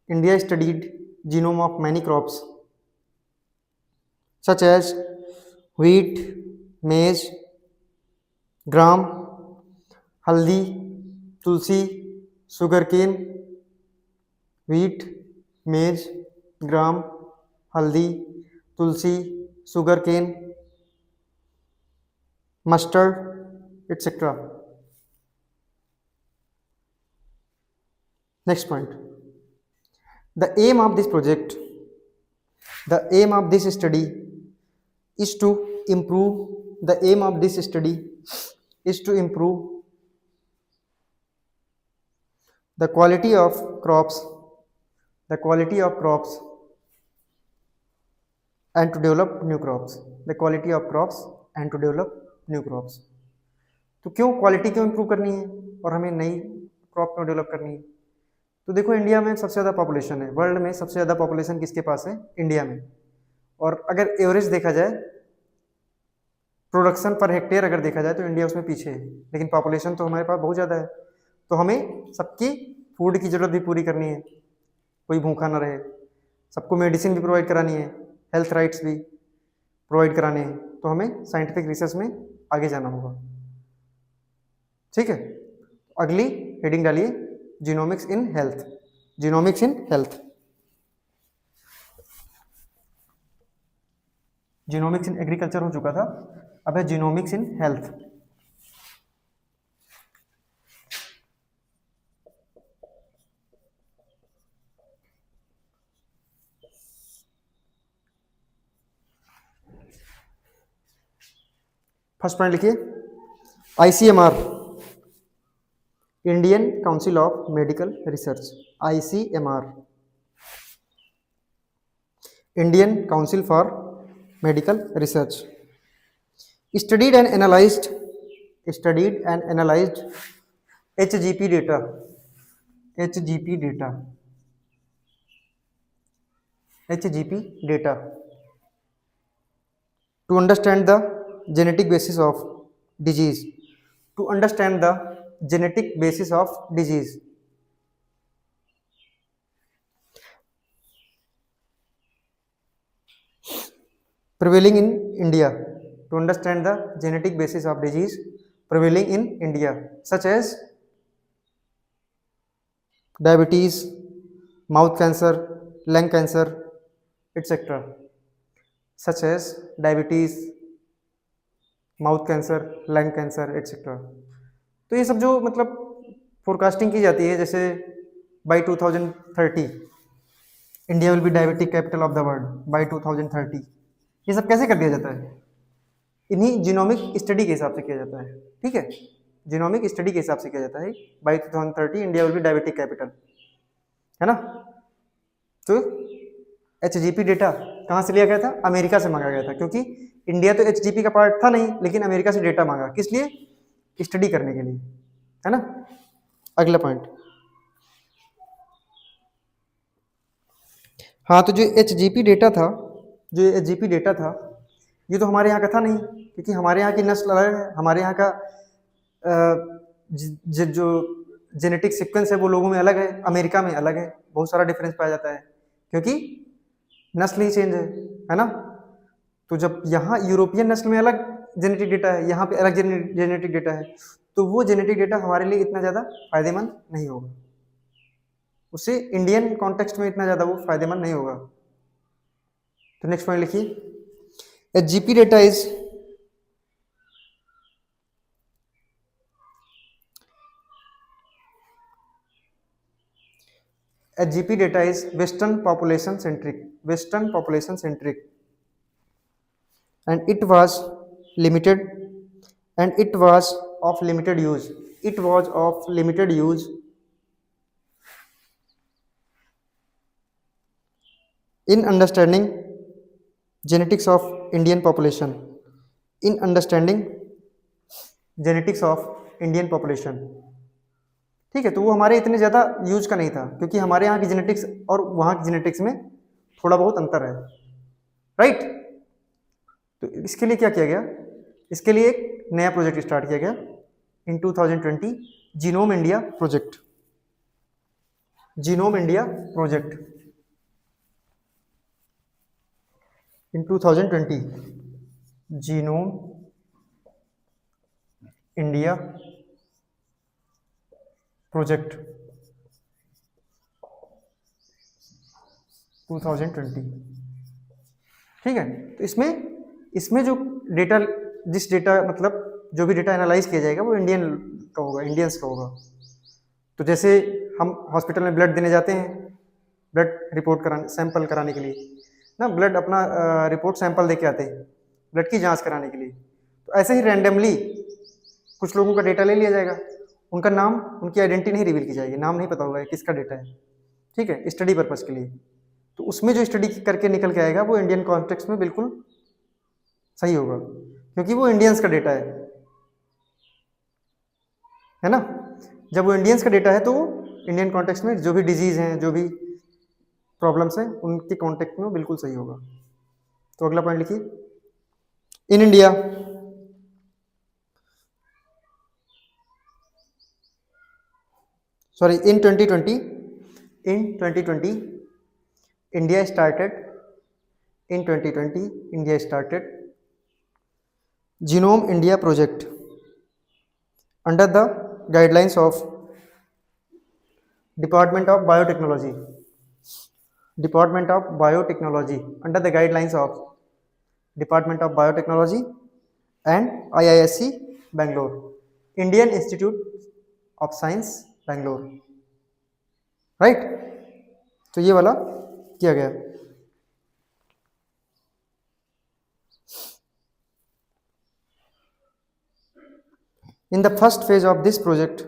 India studied genome of many crops such as wheat, maize, gram, haldi, tulsi, sugarcane, wheat, maize, gram, haldi, tulsi, sugarcane, mustard, etc. Next point, the aim of this project, the aim of this study is to improve, the aim of this study is to improve the quality of crops, the quality of crops and to develop new crops, the quality of crops and to develop new crops. तो क्यों क्वालिटी क्यों इंप्रूव करनी है और हमें नई क्रॉप क्यों डेवलप करनी है? तो देखो, इंडिया में सबसे ज़्यादा पॉपुलेशन है, वर्ल्ड में सबसे ज़्यादा पॉपुलेशन किसके पास है? इंडिया में। और अगर एवरेज देखा जाए, प्रोडक्शन पर हेक्टेयर अगर देखा जाए तो इंडिया उसमें पीछे है, लेकिन पॉपुलेशन तो हमारे पास बहुत ज़्यादा है। तो हमें सबकी फूड की ज़रूरत भी पूरी करनी है, कोई भूखा ना रहे, सबको मेडिसिन भी प्रोवाइड करानी है, हेल्थ राइट्स भी प्रोवाइड कराने हैं। तो हमें साइंटिफिक रिसर्च में आगे जाना होगा, ठीक है। अगली हेडिंग डालिए, genomics in health, genomics in health, genomics in agriculture हो चुका था, अब है genomics in health. First point लिखिए, ICMR, Indian council of medical research, ICMR, Indian council for medical research, studied and analyzed HGP data, HGP data, HGP data to understand the genetic basis of disease, to understand the genetic basis of disease. Prevailing in India, to understand the genetic basis of disease prevailing in India, such as diabetes, mouth cancer, lung cancer, etc. Such as diabetes, mouth cancer, lung cancer etcetera. तो ये सब जो मतलब फोरकास्टिंग की जाती है, जैसे by 2030 India will be diabetic capital of the world by 2030, ये सब कैसे कर दिया जाता है? इन्हीं जीनोमिक स्टडी के हिसाब से किया जाता है। ठीक है, जीनोमिक स्टडी के हिसाब से किया जाता है। By 2030 India will be diabetic capital, है ना। तो HGP डेटा कहाँ से लिया गया था? अमेरिका से मांगा गया था, क्योंकि इंडिया तो HGP का पार्ट था नहीं, लेकिन अमेरिका से डेटा मांगा, किस लिए? स्टडी करने के लिए, है ना। अगला पॉइंट, हाँ, तो जो HGP डेटा था, जो HGP डेटा था, ये तो हमारे यहाँ का था नहीं, क्योंकि हमारे यहाँ की नस्ल अलग है, हमारे यहाँ का जो जेनेटिक सीक्वेंस है वो लोगों में अलग है, अमेरिका में अलग है, बहुत सारा डिफरेंस पाया जाता है, क्योंकि नस्ल ही चेंज है ना। तो जब यहाँ यूरोपियन नस्ल में अलग जेनेटिक डेटा है, यहाँ पे अलग जेनेटिक डेटा है, तो वो जेनेटिक डेटा हमारे लिए इतना ज़्यादा फायदेमंद नहीं होगा, उससे इंडियन कॉन्टेक्स्ट में इतना ज़्यादा वो फायदेमंद नहीं होगा। तो नेक्स्ट पॉइंट लिखिए, HGP data is HGP data is Western population centric, and it was limited, and it was of limited use. It was of limited use in understanding genetics of Indian population. In understanding genetics of Indian population. ठीक है, तो वो हमारे इतने ज़्यादा यूज का नहीं था, क्योंकि हमारे यहाँ की जेनेटिक्स और वहाँ की जेनेटिक्स में थोड़ा बहुत अंतर है, राइट। तो इसके लिए क्या किया गया? इसके लिए एक नया प्रोजेक्ट स्टार्ट किया गया इन 2020, genome India project, genome India project in 2020, genome India project 2020। ठीक है, तो इसमें जो डेटा, जिस डेटा मतलब जो भी डेटा एनालाइज किया जाएगा वो इंडियन का होगा, इंडियंस का होगा। तो जैसे हम हॉस्पिटल में ब्लड देने जाते हैं, ब्लड रिपोर्ट कराने, सैंपल कराने के लिए ना, ब्लड अपना रिपोर्ट सैंपल दे के आते हैं ब्लड की जांच कराने के लिए। तो ऐसे ही रैंडमली कुछ लोगों का डेटा ले लिया जाएगा, उनका नाम, उनकी आइडेंटिटी नहीं रिवील की जाएगी, नाम नहीं पता होगा किसका डेटा है, ठीक है, स्टडी पर्पस के लिए। तो उसमें जो स्टडी करके निकल के आएगा वो इंडियन कॉन्टेक्स्ट में बिल्कुल सही होगा, क्योंकि वो इंडियंस का डेटा है ना। जब वो इंडियंस का डेटा है तो इंडियन कॉन्टेक्स्ट में जो भी डिजीज हैं, जो भी प्रॉब्लम्स हैं, उनके कॉन्टेक्स्ट में बिल्कुल सही होगा। तो अगला पॉइंट लिखिए, in India in 2020 India started Genome India project under the guidelines of Department of Biotechnology, under the guidelines of Department of Biotechnology and IISc Bangalore, Indian Institute of Science Bangalore, right. तो ये वाला किया गया। In the first phase of this project,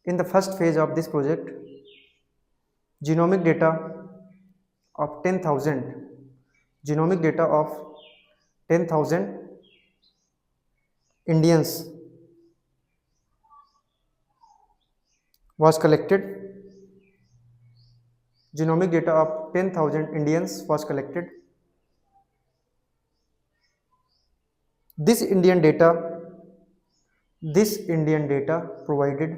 in the first phase of this project, genomic data of 10,000, genomic data of 10,000 Indians was collected. Genomic data of 10,000 Indians was collected. This Indian data provided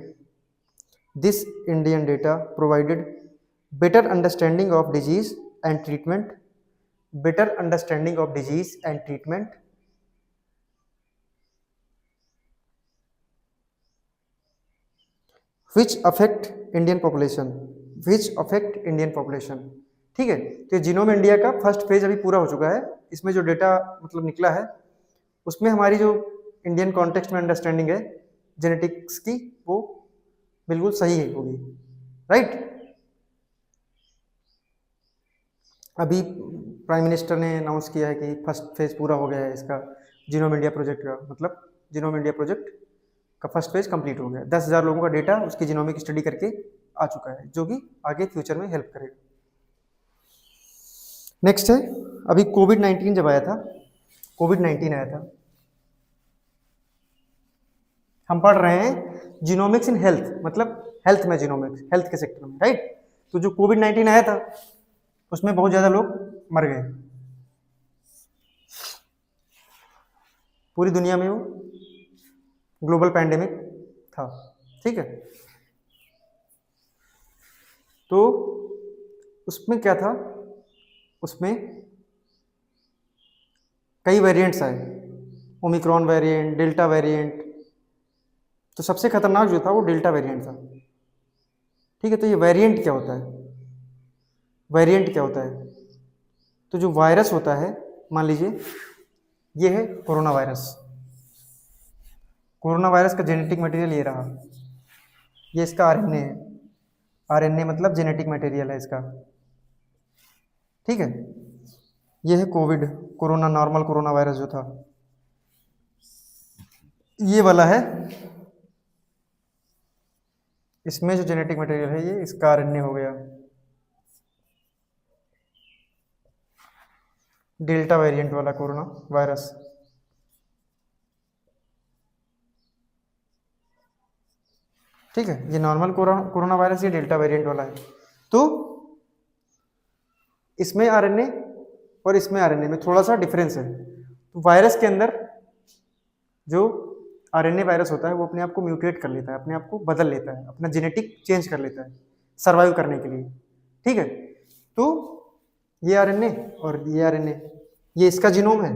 better understanding of disease and treatment, which affect Indian population, ठीक है। तो जीनोम इंडिया का फर्स्ट फेज अभी पूरा हो चुका है। इसमें जो डेटा मतलब निकला है उसमें हमारी जो इंडियन कॉन्टेक्स्ट में अंडरस्टैंडिंग है जेनेटिक्स की वो बिल्कुल सही है होगी, राइट। अभी प्राइम मिनिस्टर ने अनाउंस किया है कि फर्स्ट फेज पूरा हो गया है इसका, जीनोम इंडिया प्रोजेक्ट का, मतलब जीनोम इंडिया प्रोजेक्ट का फर्स्ट फेज कंप्लीट हो गया। 10,000 लोगों का डेटा उसकी जीनोमिक स्टडी करके आ चुका है, जो कि आगे फ्यूचर में हेल्प करेगा। नेक्स्ट है, अभी कोविड-19 जब आया था, कोविड-19 आया था, हम पढ़ रहे हैं जीनोमिक्स इन हेल्थ, मतलब हेल्थ में जीनोमिक्स, हेल्थ के सेक्टर में, राइट। तो जो कोविड-19 आया था उसमें बहुत ज्यादा लोग मर गए, पूरी दुनिया में वो ग्लोबल पैंडेमिक था, ठीक है। तो उसमें क्या था, उसमें कई वेरिएंट्स आए, ओमिक्रॉन वेरिएंट, डेल्टा वेरिएंट। तो सबसे खतरनाक जो था वो डेल्टा वेरिएंट था, ठीक है। तो ये वेरिएंट क्या होता है, वेरिएंट क्या होता है? तो जो वायरस होता है, मान लीजिए ये है कोरोना वायरस, कोरोना वायरस का जेनेटिक मटेरियल ये रहा, ये इसका आरएनए है, आरएनए मतलब जेनेटिक मटेरियल है इसका, ठीक है। ये है Covid, corona, normal corona virus जो था, ये वाला है, इसमें जो जेनेटिक मटेरियल है ये इसका आरएनए हो गया। डेल्टा वेरिएंट वाला कोरोना वायरस, ठीक है। ये नॉर्मल कोरोना वायरस, ये डेल्टा वेरिएंट वाला है। तो इसमें आरएनए और इसमें आरएनए में थोड़ा सा डिफरेंस है। तो वायरस के अंदर जो आरएनए वायरस होता है वो अपने आप को म्यूटेट कर लेता है, अपने आप को बदल लेता है, अपना जेनेटिक चेंज कर लेता है सर्वाइव करने के लिए, ठीक है। तो ये आरएनए और ये आरएनए, ये इसका जीनोम है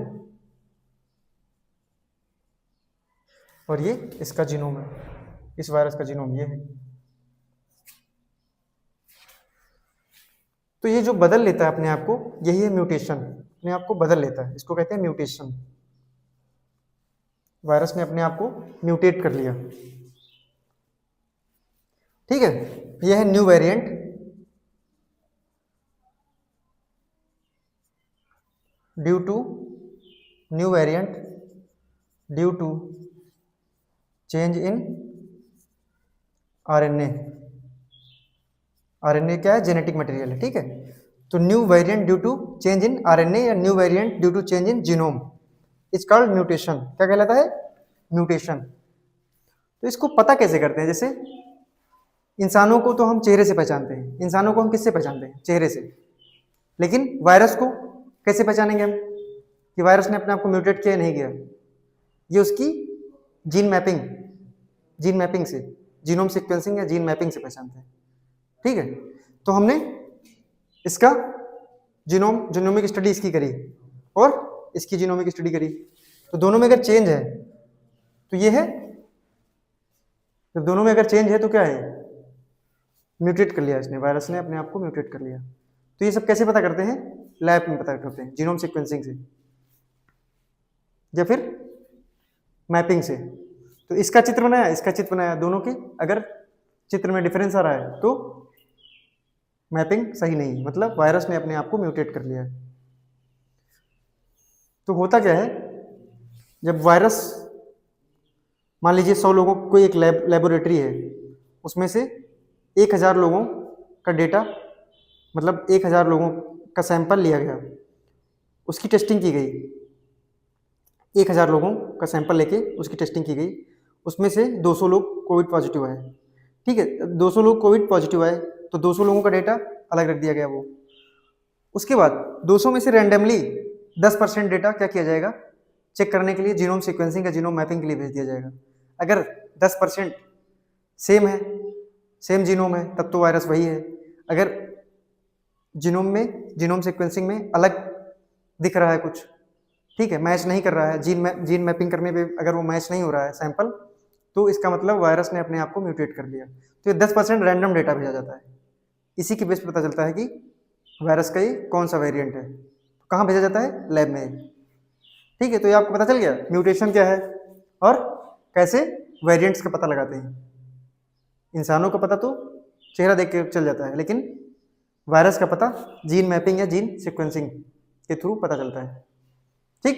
और ये इसका जीनोम है, इस वायरस का जीनोम ये है। तो ये जो बदल लेता है अपने आप को, यही है म्यूटेशन, अपने आप को बदल लेता है, इसको कहते हैं म्यूटेशन। वायरस ने अपने आप को म्यूटेट कर लिया, ठीक है। यह है new variant, due to new variant due to change in RNA. RNA क्या है? जेनेटिक मटेरियल है, ठीक है। तो new variant due to change in RNA या new variant due to change in genome, it's called mutation. क्या कहलाता है? म्यूटेशन। तो इसको पता कैसे करते हैं? जैसे इंसानों को तो हम चेहरे से पहचानते हैं, इंसानों को हम किससे पहचानते हैं? चेहरे से। लेकिन वायरस को कैसे पहचानेंगे हम कि वायरस ने अपने आप को म्यूटेट किया नहीं किया? ये उसकी जीन मैपिंग से, जीनोम सीक्वेंसिंग या जीन मैपिंग से पहचानते हैं, ठीक है। तो हमने इसका जीनोमिक स्टडी इसकी करी और इसकी जीनोमिक स्टडी करी, तो दोनों में अगर चेंज है तो ये है, तो दोनों में अगर चेंज है तो क्या है? म्यूटेट कर लिया इसने, वायरस ने अपने आप को म्यूटेट कर लिया। तो ये सब कैसे पता करते हैं? लैब में पता करते हैं, जीनोम सीक्वेंसिंग से या फिर मैपिंग से। तो इसका चित्र बनाया, इसका चित्र बनाया, दोनों के अगर चित्र में डिफरेंस आ रहा है तो मैपिंग सही नहीं, मतलब वायरस ने अपने आप को म्यूटेट कर लिया है। तो होता क्या है, जब वायरस मान लीजिए 100 लोगों को एक लेबोरेटरी है, उसमें से 1000 लोगों का डेटा, मतलब 1000 लोगों का सैंपल लिया गया, उसकी टेस्टिंग की गई, 1000 लोगों का सैंपल लेके उसकी टेस्टिंग की गई, उसमें से 200 लोग कोविड पॉजिटिव आए। ठीक है, 200 लोग कोविड पॉजिटिव आए तो 200 लोगों का डेटा अलग रख दिया गया वो। उसके बाद 200 में से रैंडमली 10% डेटा क्या किया जाएगा, चेक करने के लिए जीनोम सीक्वेंसिंग या जीनोम मैपिंग के लिए भेज दिया जाएगा। अगर 10% सेम है, सेम जीनोम है, तब तो वायरस वही है। अगर जीनोम में, जीनोम सीक्वेंसिंग में अलग दिख रहा है कुछ, ठीक है, मैच नहीं कर रहा है, जीन मैपिंग करने पे अगर वो मैच नहीं हो रहा है सैंपल, तो इसका मतलब वायरस ने अपने आप को म्यूटेट कर लिया। तो ये 10% रैंडम डेटा भेजा जाता है। इसी की बेस पे पता चलता है कि वायरस का ये कौन सा वेरिएंट है। कहाँ भेजा जाता है? लैब में। ठीक है, तो ये आपको पता चल गया म्यूटेशन क्या है और कैसे वेरिएंट्स का पता लगाते हैं। इंसानों का पता तो चेहरा देख के चल जाता है, लेकिन वायरस का पता जीन मैपिंग या जीन सीक्वेंसिंग के थ्रू पता चलता है। ठीक,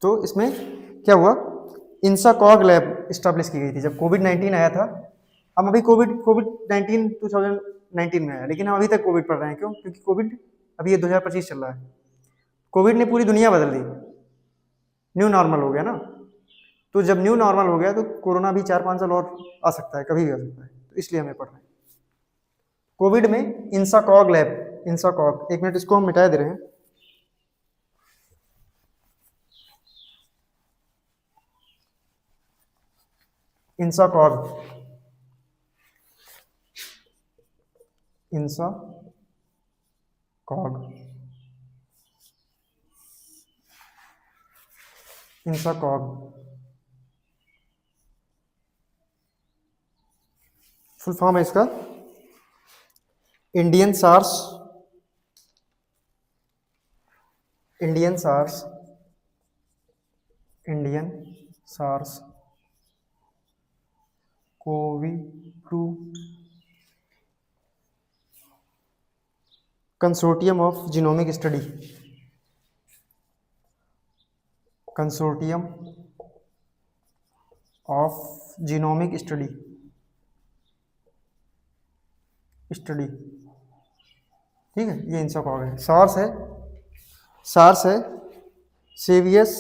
तो इसमें क्या हुआ, इंसाकॉग लैब स्टैब्लिश की गई थी जब कोविड-19 आया था। हम अभी कोविड-19 2019 में आया, लेकिन हम अभी तक कोविड पढ़ रहे हैं। क्यों? क्योंकि कोविड अभी ये 2025 चल रहा है। कोविड ने पूरी दुनिया बदल दी, न्यू नॉर्मल हो गया ना। तो जब न्यू नॉर्मल हो गया तो कोरोना भी 4-5 साल और आ सकता है, कभी भी आ सकता है, तो इसलिए हमें पढ़ रहे हैं। कोविड में इंसाकॉग लैब, इंसाकॉग, 1 मिनट इसको हम मिटा दे रहे हैं। INSACOG, INSACOG, INSACOG, full form है इसका Indian SARS, Indian SARS, Indian SARS कोवी-2 consortium of genomic study, consortium of genomic study, ठीक है, ये इंसाकॉग है। सार्स है, सार्स है severe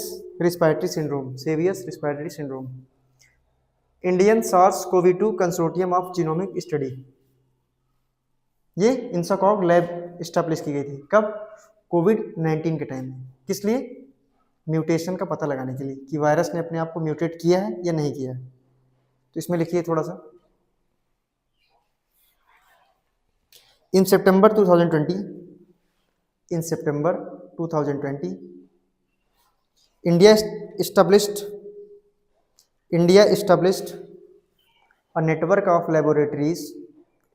respiratory syndrome, severe respiratory syndrome. Indian SARS कोवी-2 कंसोर्टियम ऑफ जीनोमिक स्टडी, ये इंसाकॉग लैब स्टैब्लिश की गई थी। कब? कोविड-19 के टाइम में। किस लिए? म्यूटेशन का पता लगाने के लिए कि वायरस ने अपने आप को म्यूटेट किया है या नहीं किया है। तो इसमें लिखिए थोड़ा सा, इन सितंबर 2020, इन सितंबर 2020 India established a network of laboratories,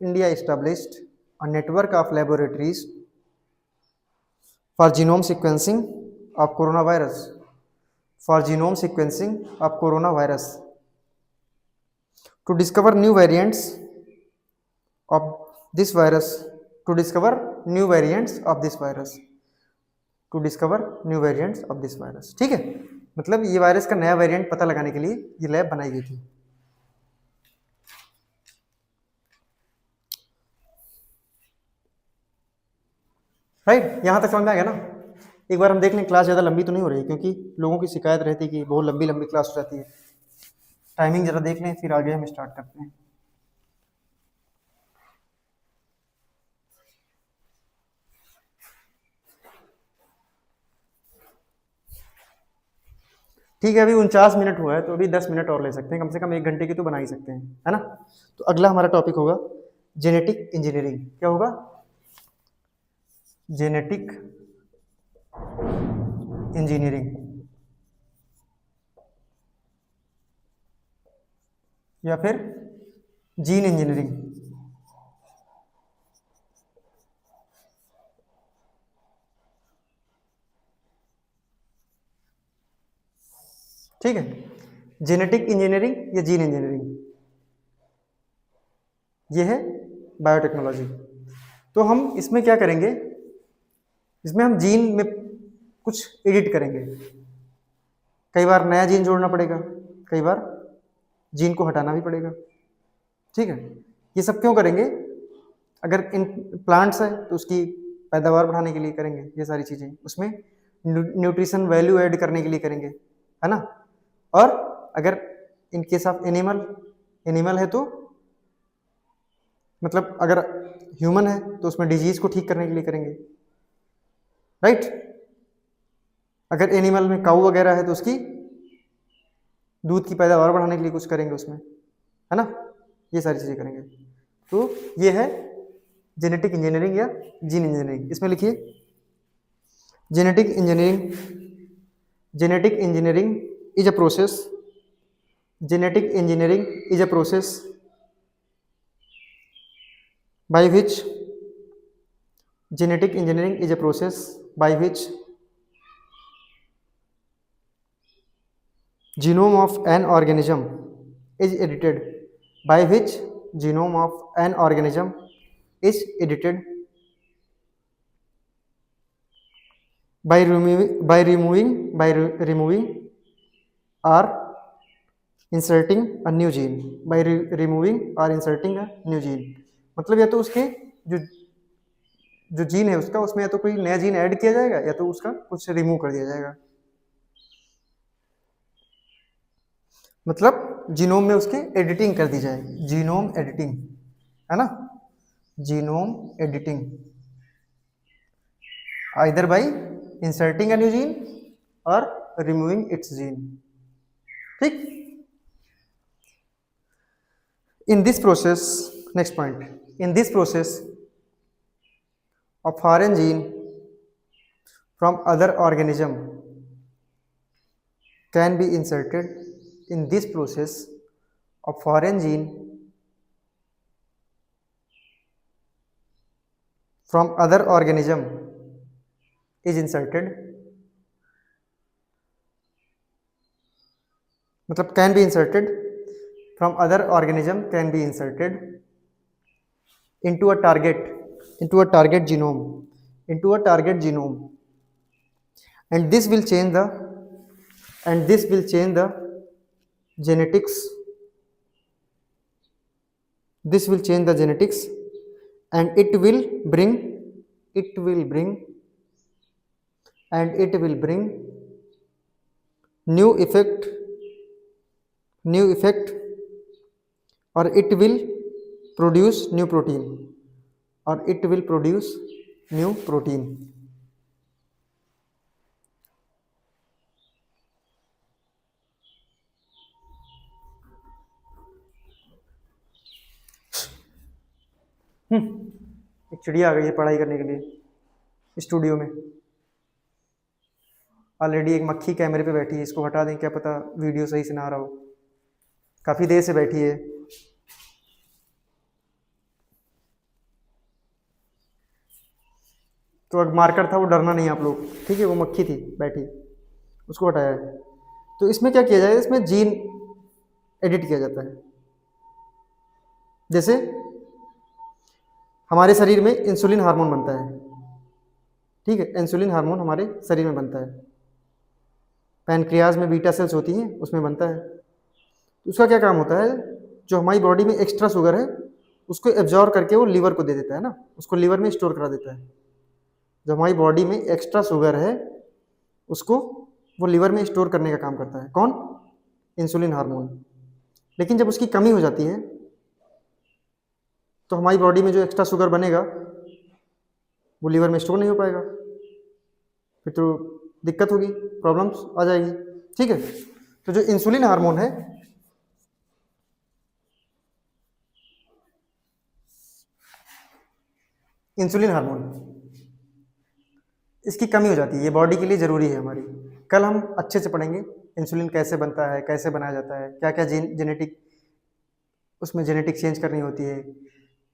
India established a network of laboratories for genome sequencing of coronavirus, for genome sequencing of coronavirus, to discover new variants of this virus, to discover new variants of this virus, to discover new variants of this virus। ठीक है, मतलब ये वायरस का नया वेरिएंट पता लगाने के लिए ये लैब बनाई गई थी। राइट, यहां तक समझ में आ गया ना? एक बार हम देख लें, क्लास ज़्यादा लंबी तो नहीं हो रही, क्योंकि लोगों की शिकायत रहती है कि बहुत लंबी लंबी क्लास हो जाती है। टाइमिंग जरा देख लें, फिर आगे हम स्टार्ट करते हैं। ठीक है, अभी 49 मिनट हुआ है, तो अभी 10 मिनट और ले सकते हैं, कम से कम 1 घंटे की तो बना ही सकते हैं, है ना? तो अगला हमारा टॉपिक होगा जेनेटिक इंजीनियरिंग। क्या होगा? जेनेटिक इंजीनियरिंग या फिर जीन इंजीनियरिंग। ठीक है, जेनेटिक इंजीनियरिंग या जीन इंजीनियरिंग, ये है बायोटेक्नोलॉजी। तो हम इसमें क्या करेंगे, इसमें हम जीन में कुछ एडिट करेंगे, कई बार नया जीन जोड़ना पड़ेगा, कई बार जीन को हटाना भी पड़ेगा। ठीक है, ये सब क्यों करेंगे? अगर इन प्लांट्स है तो उसकी पैदावार बढ़ाने के लिए करेंगे ये सारी चीज़ें, उसमें न्यूट्रिशन वैल्यू ऐड करने के लिए करेंगे, है ना। और अगर इन केस ऑफ एनिमल है तो मतलब अगर ह्यूमन है तो उसमें डिजीज को ठीक करने के लिए करेंगे, राइट। अगर एनिमल में काऊ वगैरह है तो उसकी दूध की पैदावार बढ़ाने के लिए कुछ करेंगे उसमें, है ना। ये सारी चीज़ें करेंगे। तो ये है जेनेटिक इंजीनियरिंग या जीन इंजीनियरिंग। इसमें लिखिए genetic engineering is a process, genetic engineering is a process by which genetic engineering is a process by which genome of an organism is edited, by which genome of an organism is edited by removing or inserting a new gene, by removing और इंसर्टिंग अ न्यू जीन। मतलब या तो उसके जो जीन है उसका, उसमें या तो कोई नया जीन ऐड किया जाएगा या तो उसका कुछ रिमूव कर दिया जाएगा। मतलब जीनोम में उसके एडिटिंग कर दी जाएगी, जीनोम एडिटिंग, है ना, genome editing, either bye inserting a new gene और रिमूविंग इट्स जीन। ठीक। In this process, next point, in this process, a foreign gene from other organism can be inserted. In this process, a foreign gene from other organism is inserted, मतलब can be inserted from other organism can be inserted into a target genome, and this will change the genetics, and it will bring new effect, or it will produce new protein, एक चिड़िया आ गई है पढ़ाई करने के लिए स्टूडियो में। ऑलरेडी एक मक्खी कैमरे पे बैठी है, इसको हटा दें, क्या पता वीडियो सही से ना आ रहा हो, काफ़ी देर से बैठी है। तो अब मार्कर था, वो डरना नहीं आप लोग, ठीक है, वो मक्खी थी बैठी, उसको हटाया है। तो इसमें क्या किया जाए, इसमें जीन एडिट किया जाता है। जैसे हमारे शरीर में इंसुलिन हार्मोन बनता है, ठीक है, इंसुलिन हार्मोन हमारे शरीर में बनता है, पैनक्रियाज में बीटा सेल्स होती हैं, उसमें बनता है। उसका क्या काम होता है, जो हमारी बॉडी में एक्स्ट्रा शुगर है उसको एब्जॉर्ब करके वो लीवर को दे देता है ना, उसको लीवर में स्टोर करा देता है। जो हमारी बॉडी में एक्स्ट्रा शुगर है उसको वो लीवर में स्टोर करने का काम करता है, कौन, इंसुलिन हार्मोन। लेकिन जब उसकी कमी हो जाती है तो हमारी बॉडी में जो एक्स्ट्रा शुगर बनेगा वो लीवर में स्टोर नहीं हो पाएगा, फिर तो दिक्कत होगी, प्रॉब्लम्स आ जाएगी, ठीक है। तो जो इंसुलिन हार्मोन है, इंसुलिन हार्मोन, इसकी कमी हो जाती है, ये बॉडी के लिए ज़रूरी है हमारी। कल हम अच्छे से पढ़ेंगे इंसुलिन कैसे बनता है, कैसे बनाया जाता है, क्या क्या जेनेटिक उसमें जेनेटिक चेंज करनी होती है,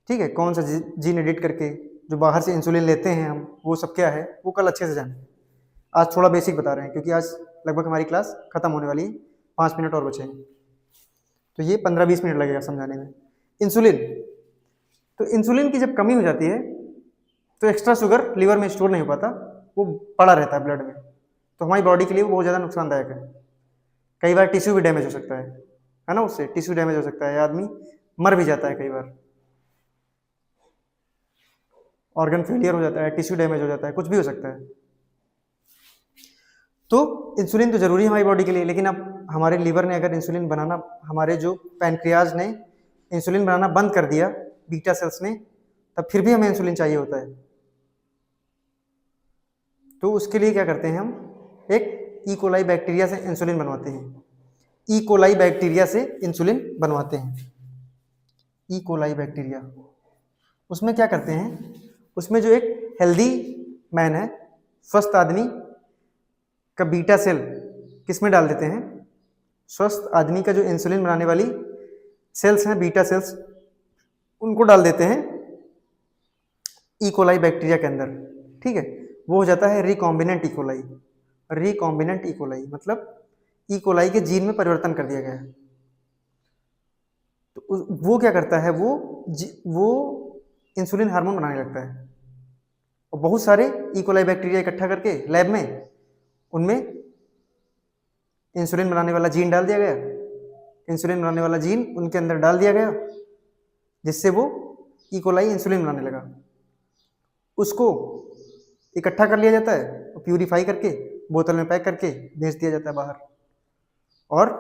ठीक है, कौन सा जीन एडिट करके जो बाहर से इंसुलिन लेते हैं हम, वो सब क्या है, वो कल अच्छे से जाने। आज थोड़ा बेसिक बता रहे हैं क्योंकि आज लगभग हमारी क्लास ख़त्म होने वाली है, 5 मिनट और बचे हैं, तो ये 15-20 मिनट लगेगा समझाने में। इंसुलिन, तो इंसुलिन की जब कमी हो जाती है तो एक्स्ट्रा शुगर लीवर में स्टोर नहीं हो पाता, वो पड़ा रहता है ब्लड में, तो हमारी बॉडी के लिए वो बहुत ज़्यादा नुकसानदायक है। कई बार टिश्यू भी डैमेज हो सकता है ना, उससे टिश्यू डैमेज हो सकता है, आदमी मर भी जाता है, कई बार ऑर्गन फेलियर हो जाता है, टिश्यू डैमेज हो जाता है, कुछ भी हो सकता है। तो इंसुलिन तो जरूरी है हमारी बॉडी के लिए, लेकिन अब हमारे लीवर ने अगर इंसुलिन बनाना, हमारे जो पैनक्रियाज ने इंसुलिन बनाना बंद कर दिया बीटा सेल्स ने, तब फिर भी हमें इंसुलिन चाहिए होता है। तो उसके लिए क्या करते हैं, हम एक ई कोलाई बैक्टीरिया से इंसुलिन बनवाते हैं। ई कोलाई बैक्टीरिया से इंसुलिन बनवाते हैं। ई कोलाई बैक्टीरिया, उसमें क्या करते हैं, उसमें जो एक हेल्दी मैन है, स्वस्थ आदमी का बीटा सेल किस में डाल देते हैं, स्वस्थ आदमी का जो इंसुलिन बनाने वाली सेल्स हैं, बीटा सेल्स, उनको डाल देते हैं ई कोलाई बैक्टीरिया के अंदर। ठीक है, वो हो जाता है recombinant E coli. Recombinant E coli मतलब ई कोलाई के जीन में परिवर्तन कर दिया गया है। तो वो क्या करता है, वो इंसुलिन हार्मोन बनाने लगता है, और बहुत सारे ई कोलाई बैक्टीरिया इकट्ठा करके लैब में उनमें इंसुलिन बनाने वाला जीन डाल दिया गया, इंसुलिन बनाने वाला जीन उनके अंदर डाल दिया गया, जिससे वो ई कोलाई इंसुलिन बनाने लगा। उसको इकट्ठा कर लिया जाता है, प्यूरिफाई करके बोतल में पैक करके भेज दिया जाता है बाहर। और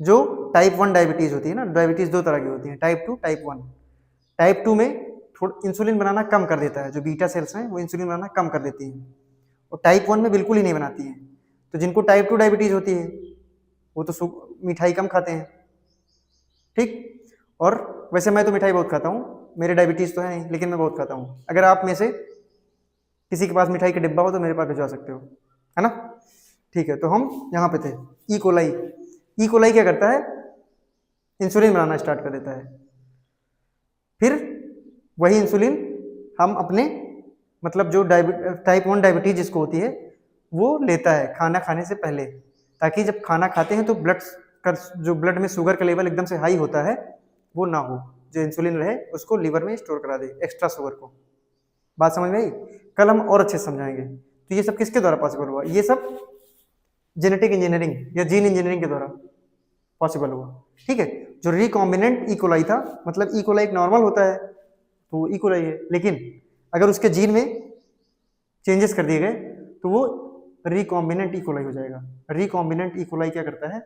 जो टाइप 1 डायबिटीज़ होती है ना, डायबिटीज़ दो तरह की होती है, टाइप 2, टाइप 1। टाइप 2 में थोड़ा इंसुलिन बनाना कम कर देता है, जो बीटा सेल्स हैं वो इंसुलिन बनाना कम कर देती हैं, और टाइप 1 में बिल्कुल ही नहीं बनाती हैं। तो जिनको टाइप 2 डायबिटीज़ होती है वो तो मिठाई कम खाते हैं, ठीक। और वैसे मैं तो मिठाई बहुत खाता हूँ, मेरे डायबिटीज़ तो है नहीं, लेकिन मैं बहुत खाता हूँ। अगर आप में से किसी के पास मिठाई का डिब्बा हो तो मेरे पास भिजवा सकते हो, है ना। ठीक है, तो हम यहाँ पे थे, ई कोलाई। ई कोलाई क्या करता है, इंसुलिन बनाना स्टार्ट कर देता है। फिर वही इंसुलिन हम अपने मतलब जो टाइप 1 डायबिटीज जिसको होती है वो लेता है खाना खाने से पहले, ताकि जब खाना खाते हैं तो जो ब्लड में शुगर का लेवल एकदम से हाई होता है वो ना हो, जो इंसुलिन रहे उसको लीवर में स्टोर करा दे, एक्स्ट्रा शुगर को। बात समझ में आई? कल हम और अच्छे से समझाएंगे। तो ये सब किसके द्वारा पॉसिबल हुआ? ये सब जेनेटिक इंजीनियरिंग या जीन इंजीनियरिंग के द्वारा पॉसिबल हुआ, ठीक है। जो रिकॉम्बिनेंट ई कोलाई था, मतलब ई कोलाई एक नॉर्मल होता है तो ई कोलाई है, लेकिन अगर उसके जीन में चेंजेस कर दिए गए तो वो रिकॉम्बिनेंट ई कोलाई हो जाएगा। रिकॉम्बिनेंट ई कोलाई क्या करता है,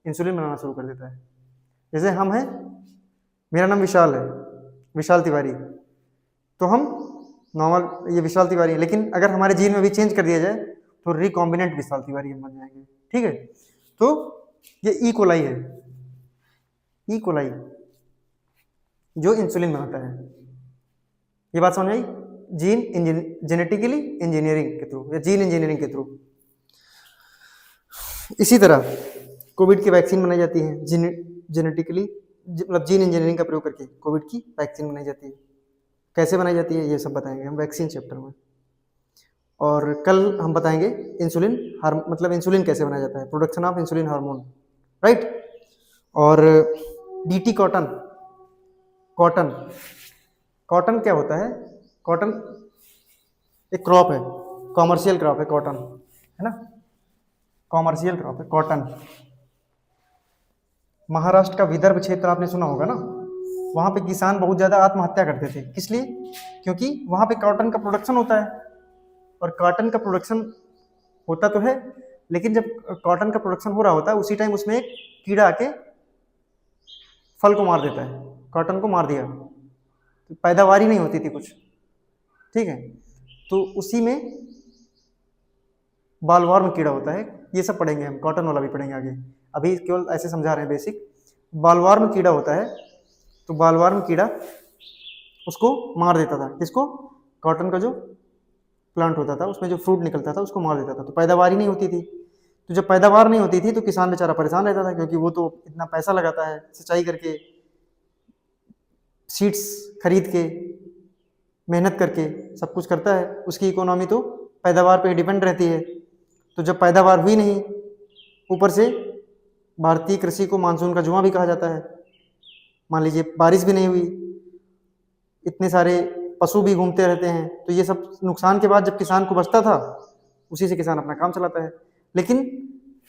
इंसुलिन बनाना शुरू कर देता है। जैसे हम हैं, मेरा नाम विशाल है, विशाल तिवारी, तो हम नॉर्मल ये विशाल तिवारी है, लेकिन अगर हमारे जीन में भी चेंज कर दिया जाए तो रिकॉम्बिनेंट विशाल तिवारी हम बन जाएंगे, ठीक है। तो ये ई कोलाई है, ई कोलाई जो इंसुलिन बनाता है। ये बात समझ आई? जेनेटिकली इंजीनियरिंग के थ्रू या जीन इंजीनियरिंग के थ्रू। इसी तरह कोविड की वैक्सीन बनाई जाती है, जेनेटिकली मतलब जीन इंजीनियरिंग का प्रयोग करके कोविड की वैक्सीन बनाई जाती है। कैसे बनाई जाती है ये सब बताएंगे हम वैक्सीन चैप्टर में। और कल हम बताएंगे इंसुलिन मतलब इंसुलिन कैसे बनाया जाता है, production of insulin hormone, right. और बीटी कॉटन, कॉटन क्या होता है? कॉटन एक क्रॉप है, कॉमर्शियल क्रॉप है कॉटन, है ना, कॉमर्शियल क्रॉप है कॉटन। महाराष्ट्र का विदर्भ क्षेत्र आपने सुना होगा ना, वहाँ पे किसान बहुत ज़्यादा आत्महत्या करते थे। किस लिए? क्योंकि वहाँ पे कॉटन का प्रोडक्शन होता है, और कॉटन का प्रोडक्शन होता तो है, लेकिन जब कॉटन का प्रोडक्शन हो रहा होता है उसी टाइम उसमें एक कीड़ा आके फल को मार देता है, कॉटन को मार दिया, तो पैदावार ही नहीं होती थी कुछ, ठीक है। तो उसी में बालवार्म कीड़ा होता है, ये सब पढ़ेंगे हम, कॉटन वाला भी पढ़ेंगे आगे, अभी केवल ऐसे समझा रहे हैं बेसिक। बालवार्म कीड़ा होता है, तो बालवार्म कीड़ा उसको मार देता था, किसको? कॉटन का जो प्लांट होता था उसमें जो फ्रूट निकलता था उसको मार देता था, तो पैदावार ही नहीं होती थी। तो जब पैदावार नहीं होती थी तो किसान बेचारा परेशान रहता था, क्योंकि वो तो इतना पैसा लगाता है, सिंचाई करके, सीड्स खरीद के, मेहनत करके सब कुछ करता है, उसकी इकोनॉमी तो पैदावार पे डिपेंड रहती है। तो जब पैदावार हुई नहीं, ऊपर से भारतीय कृषि को मानसून का जुआ भी कहा जाता है, मान लीजिए बारिश भी नहीं हुई, इतने सारे पशु भी घूमते रहते हैं, तो ये सब नुकसान के बाद जब किसान को बचता था, उसी से किसान अपना काम चलाता है। लेकिन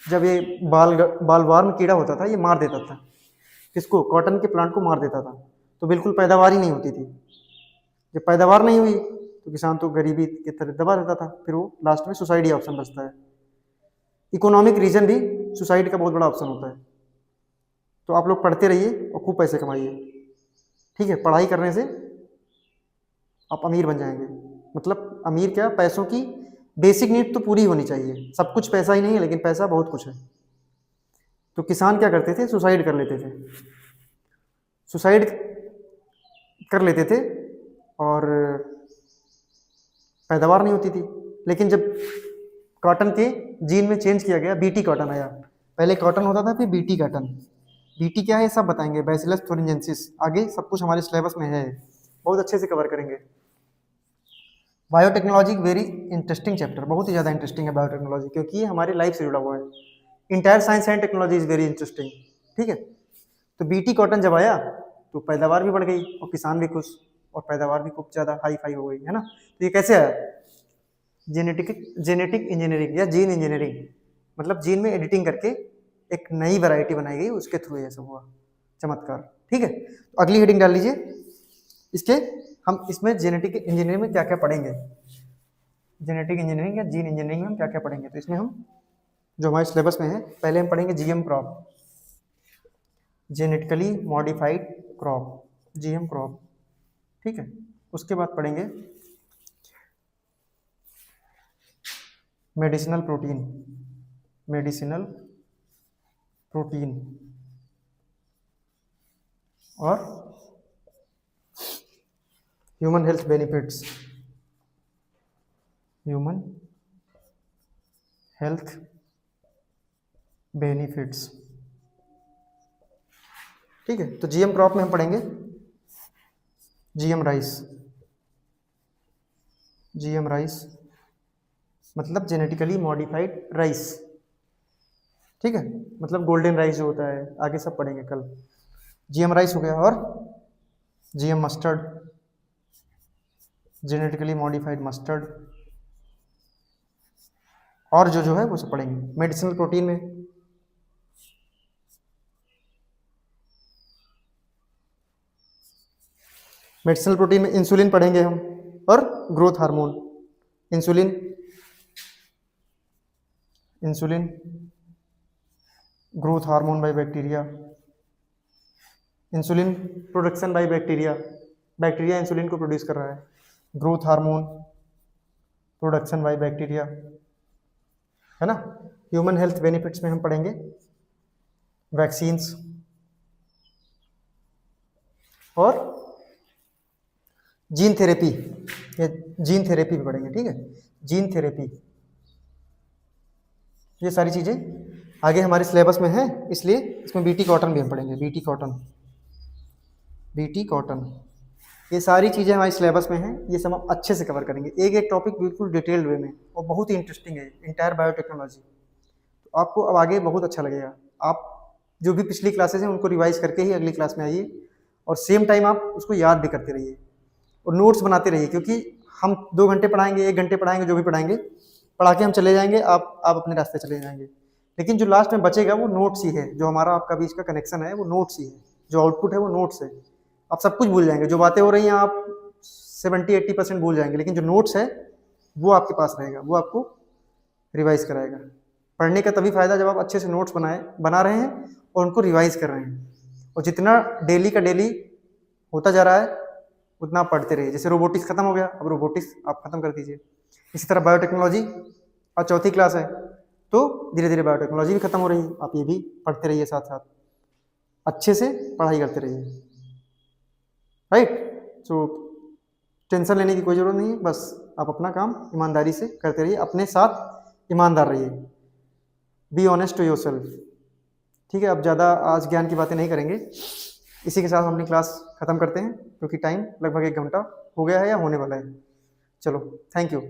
जब ये बालवार्म कीड़ा होता था ये मार देता था किसको, कॉटन के प्लांट को मार देता था, तो बिल्कुल पैदावार ही नहीं होती थी। जब पैदावार नहीं हुई तो किसान तो गरीबी की तरह दबा रहता था, फिर वो लास्ट में सुसाइड ही ऑप्शन बचता है। इकोनॉमिक रीजन भी सुसाइड का बहुत बड़ा ऑप्शन होता है। तो आप लोग पढ़ते रहिए और खूब पैसे कमाइए, ठीक है। पढ़ाई करने से आप अमीर बन जाएंगे, मतलब अमीर क्या, पैसों की बेसिक नीड तो पूरी होनी चाहिए। सब कुछ पैसा ही नहीं है, लेकिन पैसा बहुत कुछ है। तो किसान क्या करते थे, सुसाइड कर लेते थे, सुसाइड कर लेते थे और पैदावार नहीं होती थी। लेकिन जब कॉटन के जीन में चेंज किया गया, बीटी कॉटन आया, पहले कॉटन होता था फिर बीटी कॉटन। बीटी क्या है सब बताएंगे, बैसिलस थोरिंजेंसिस, आगे सब कुछ हमारे सिलेबस में है, बहुत अच्छे से कवर करेंगे। बायोटेक्नोलॉजी वेरी इंटरेस्टिंग चैप्टर, बहुत ही ज़्यादा इंटरेस्टिंग है बायोटेक्नोलॉजी, क्योंकि ये हमारी लाइफ से जुड़ा हुआ है। Entire science and technology is very interesting, ठीक है। तो बीटी कॉटन जब आया तो पैदावार भी बढ़ गई और किसान भी खुश और पैदावार भी खूब ज़्यादा हाई फाई हो गई, है ना। तो ये कैसे आया, जेनेटिक इंजीनियरिंग या जीन इंजीनियरिंग, मतलब जीन में एडिटिंग करके एक नई वैरायटी बनाई गई, उसके थ्रू ये सब हुआ चमत्कार, ठीक है। तो अगली हेडिंग डाल लीजिए इसके, हम इसमें जेनेटिक इंजीनियरिंग में क्या क्या पढ़ेंगे, जेनेटिक इंजीनियरिंग या जीन इंजीनियरिंग में हम क्या क्या पढ़ेंगे। तो इसमें हम जो हमारे सिलेबस में है, पहले हम पढ़ेंगे GM crop, genetically modified crop, GM crop, ठीक है। उसके बाद पढ़ेंगे मेडिसिनल प्रोटीन, मेडिसिनल प्रोटीन और human health benefits, human health benefits, ठीक है। तो जीएम क्रॉप में हम पढ़ेंगे जीएम राइस, जीएम राइस मतलब जेनेटिकली मॉडिफाइड राइस, ठीक है, मतलब गोल्डन राइस जो होता है, आगे सब पढ़ेंगे कल। जीएम राइस हो गया, और GM mustard, genetically modified mustard, और जो है वो सब पढ़ेंगे। मेडिसिनल प्रोटीन में मेडिसिनल प्रोटीन में इंसुलिन पढ़ेंगे हम, और growth hormone, insulin, insulin growth hormone by bacteria, insulin production by bacteria, bacteria insulin को प्रोड्यूस कर रहा है, growth hormone production by bacteria, है ना। ह्यूमन हेल्थ बेनिफिट्स में हम पढ़ेंगे वैक्सीन्स और जीन थेरेपी, ये जीन थेरेपी भी पढ़ेंगे, ठीक है, जीन थेरेपी। ये सारी चीज़ें आगे हमारे सिलेबस में है, इसलिए इसमें बीटी कॉटन भी हम पढ़ेंगे, बीटी कॉटन, बीटी कॉटन, ये सारी चीज़ें हमारे सिलेबस में हैं, ये सब हम अच्छे से कवर करेंगे, एक एक टॉपिक बिल्कुल डिटेल्ड वे में, और बहुत ही इंटरेस्टिंग है इंटायर बायोटेक्नोलॉजी। तो आपको अब आगे बहुत अच्छा लगेगा। आप जो भी पिछली क्लासेस हैं उनको रिवाइज करके ही अगली क्लास में आइए, और सेम टाइम आप उसको याद भी करते रहिए और नोट्स बनाते रहिए, क्योंकि हम 2 घंटे पढ़ाएंगे, 1 घंटे पढ़ाएंगे, जो भी पढ़ाएंगे पढ़ा के हम चले जाएंगे, आप अपने रास्ते चले जाएंगे, लेकिन जो लास्ट में बचेगा वो नोट्स ही है, जो हमारा आपका बीच का कनेक्शन है वो नोट्स ही है, जो आउटपुट है वो नोट्स है। आप सब कुछ भूल जाएंगे, जो बातें हो रही हैं आप 70-80% भूल जाएंगे, लेकिन जो नोट्स है वो आपके पास रहेगा, वो आपको रिवाइज कराएगा। पढ़ने का तभी फायदा जब आप अच्छे से नोट्स बना रहे हैं और उनको रिवाइज कर रहे हैं, और जितना डेली का डेली होता जा रहा है उतना आप पढ़ते रहिए। जैसे रोबोटिक्स खत्म हो गया, अब रोबोटिक्स आप खत्म कर दीजिए, इसी तरह बायोटेक्नोलॉजी और चौथी क्लास है, तो धीरे धीरे बायोटेक्नोलॉजी भी खत्म हो रही है, आप ये भी पढ़ते रहिए, साथ साथ अच्छे से पढ़ाई करते रहिए, राइट। तो टेंशन लेने की कोई ज़रूरत नहीं है, बस आप अपना काम ईमानदारी से करते रहिए, अपने साथ ईमानदार रहिए, बी ऑनेस्ट टू योरसेल्फ, ठीक है। अब ज़्यादा आज ज्ञान की बातें नहीं करेंगे, इसी के साथ हम अपनी क्लास ख़त्म करते हैं, क्योंकि टाइम लगभग 1 घंटा हो गया है या होने वाला है। चलो, थैंक यू।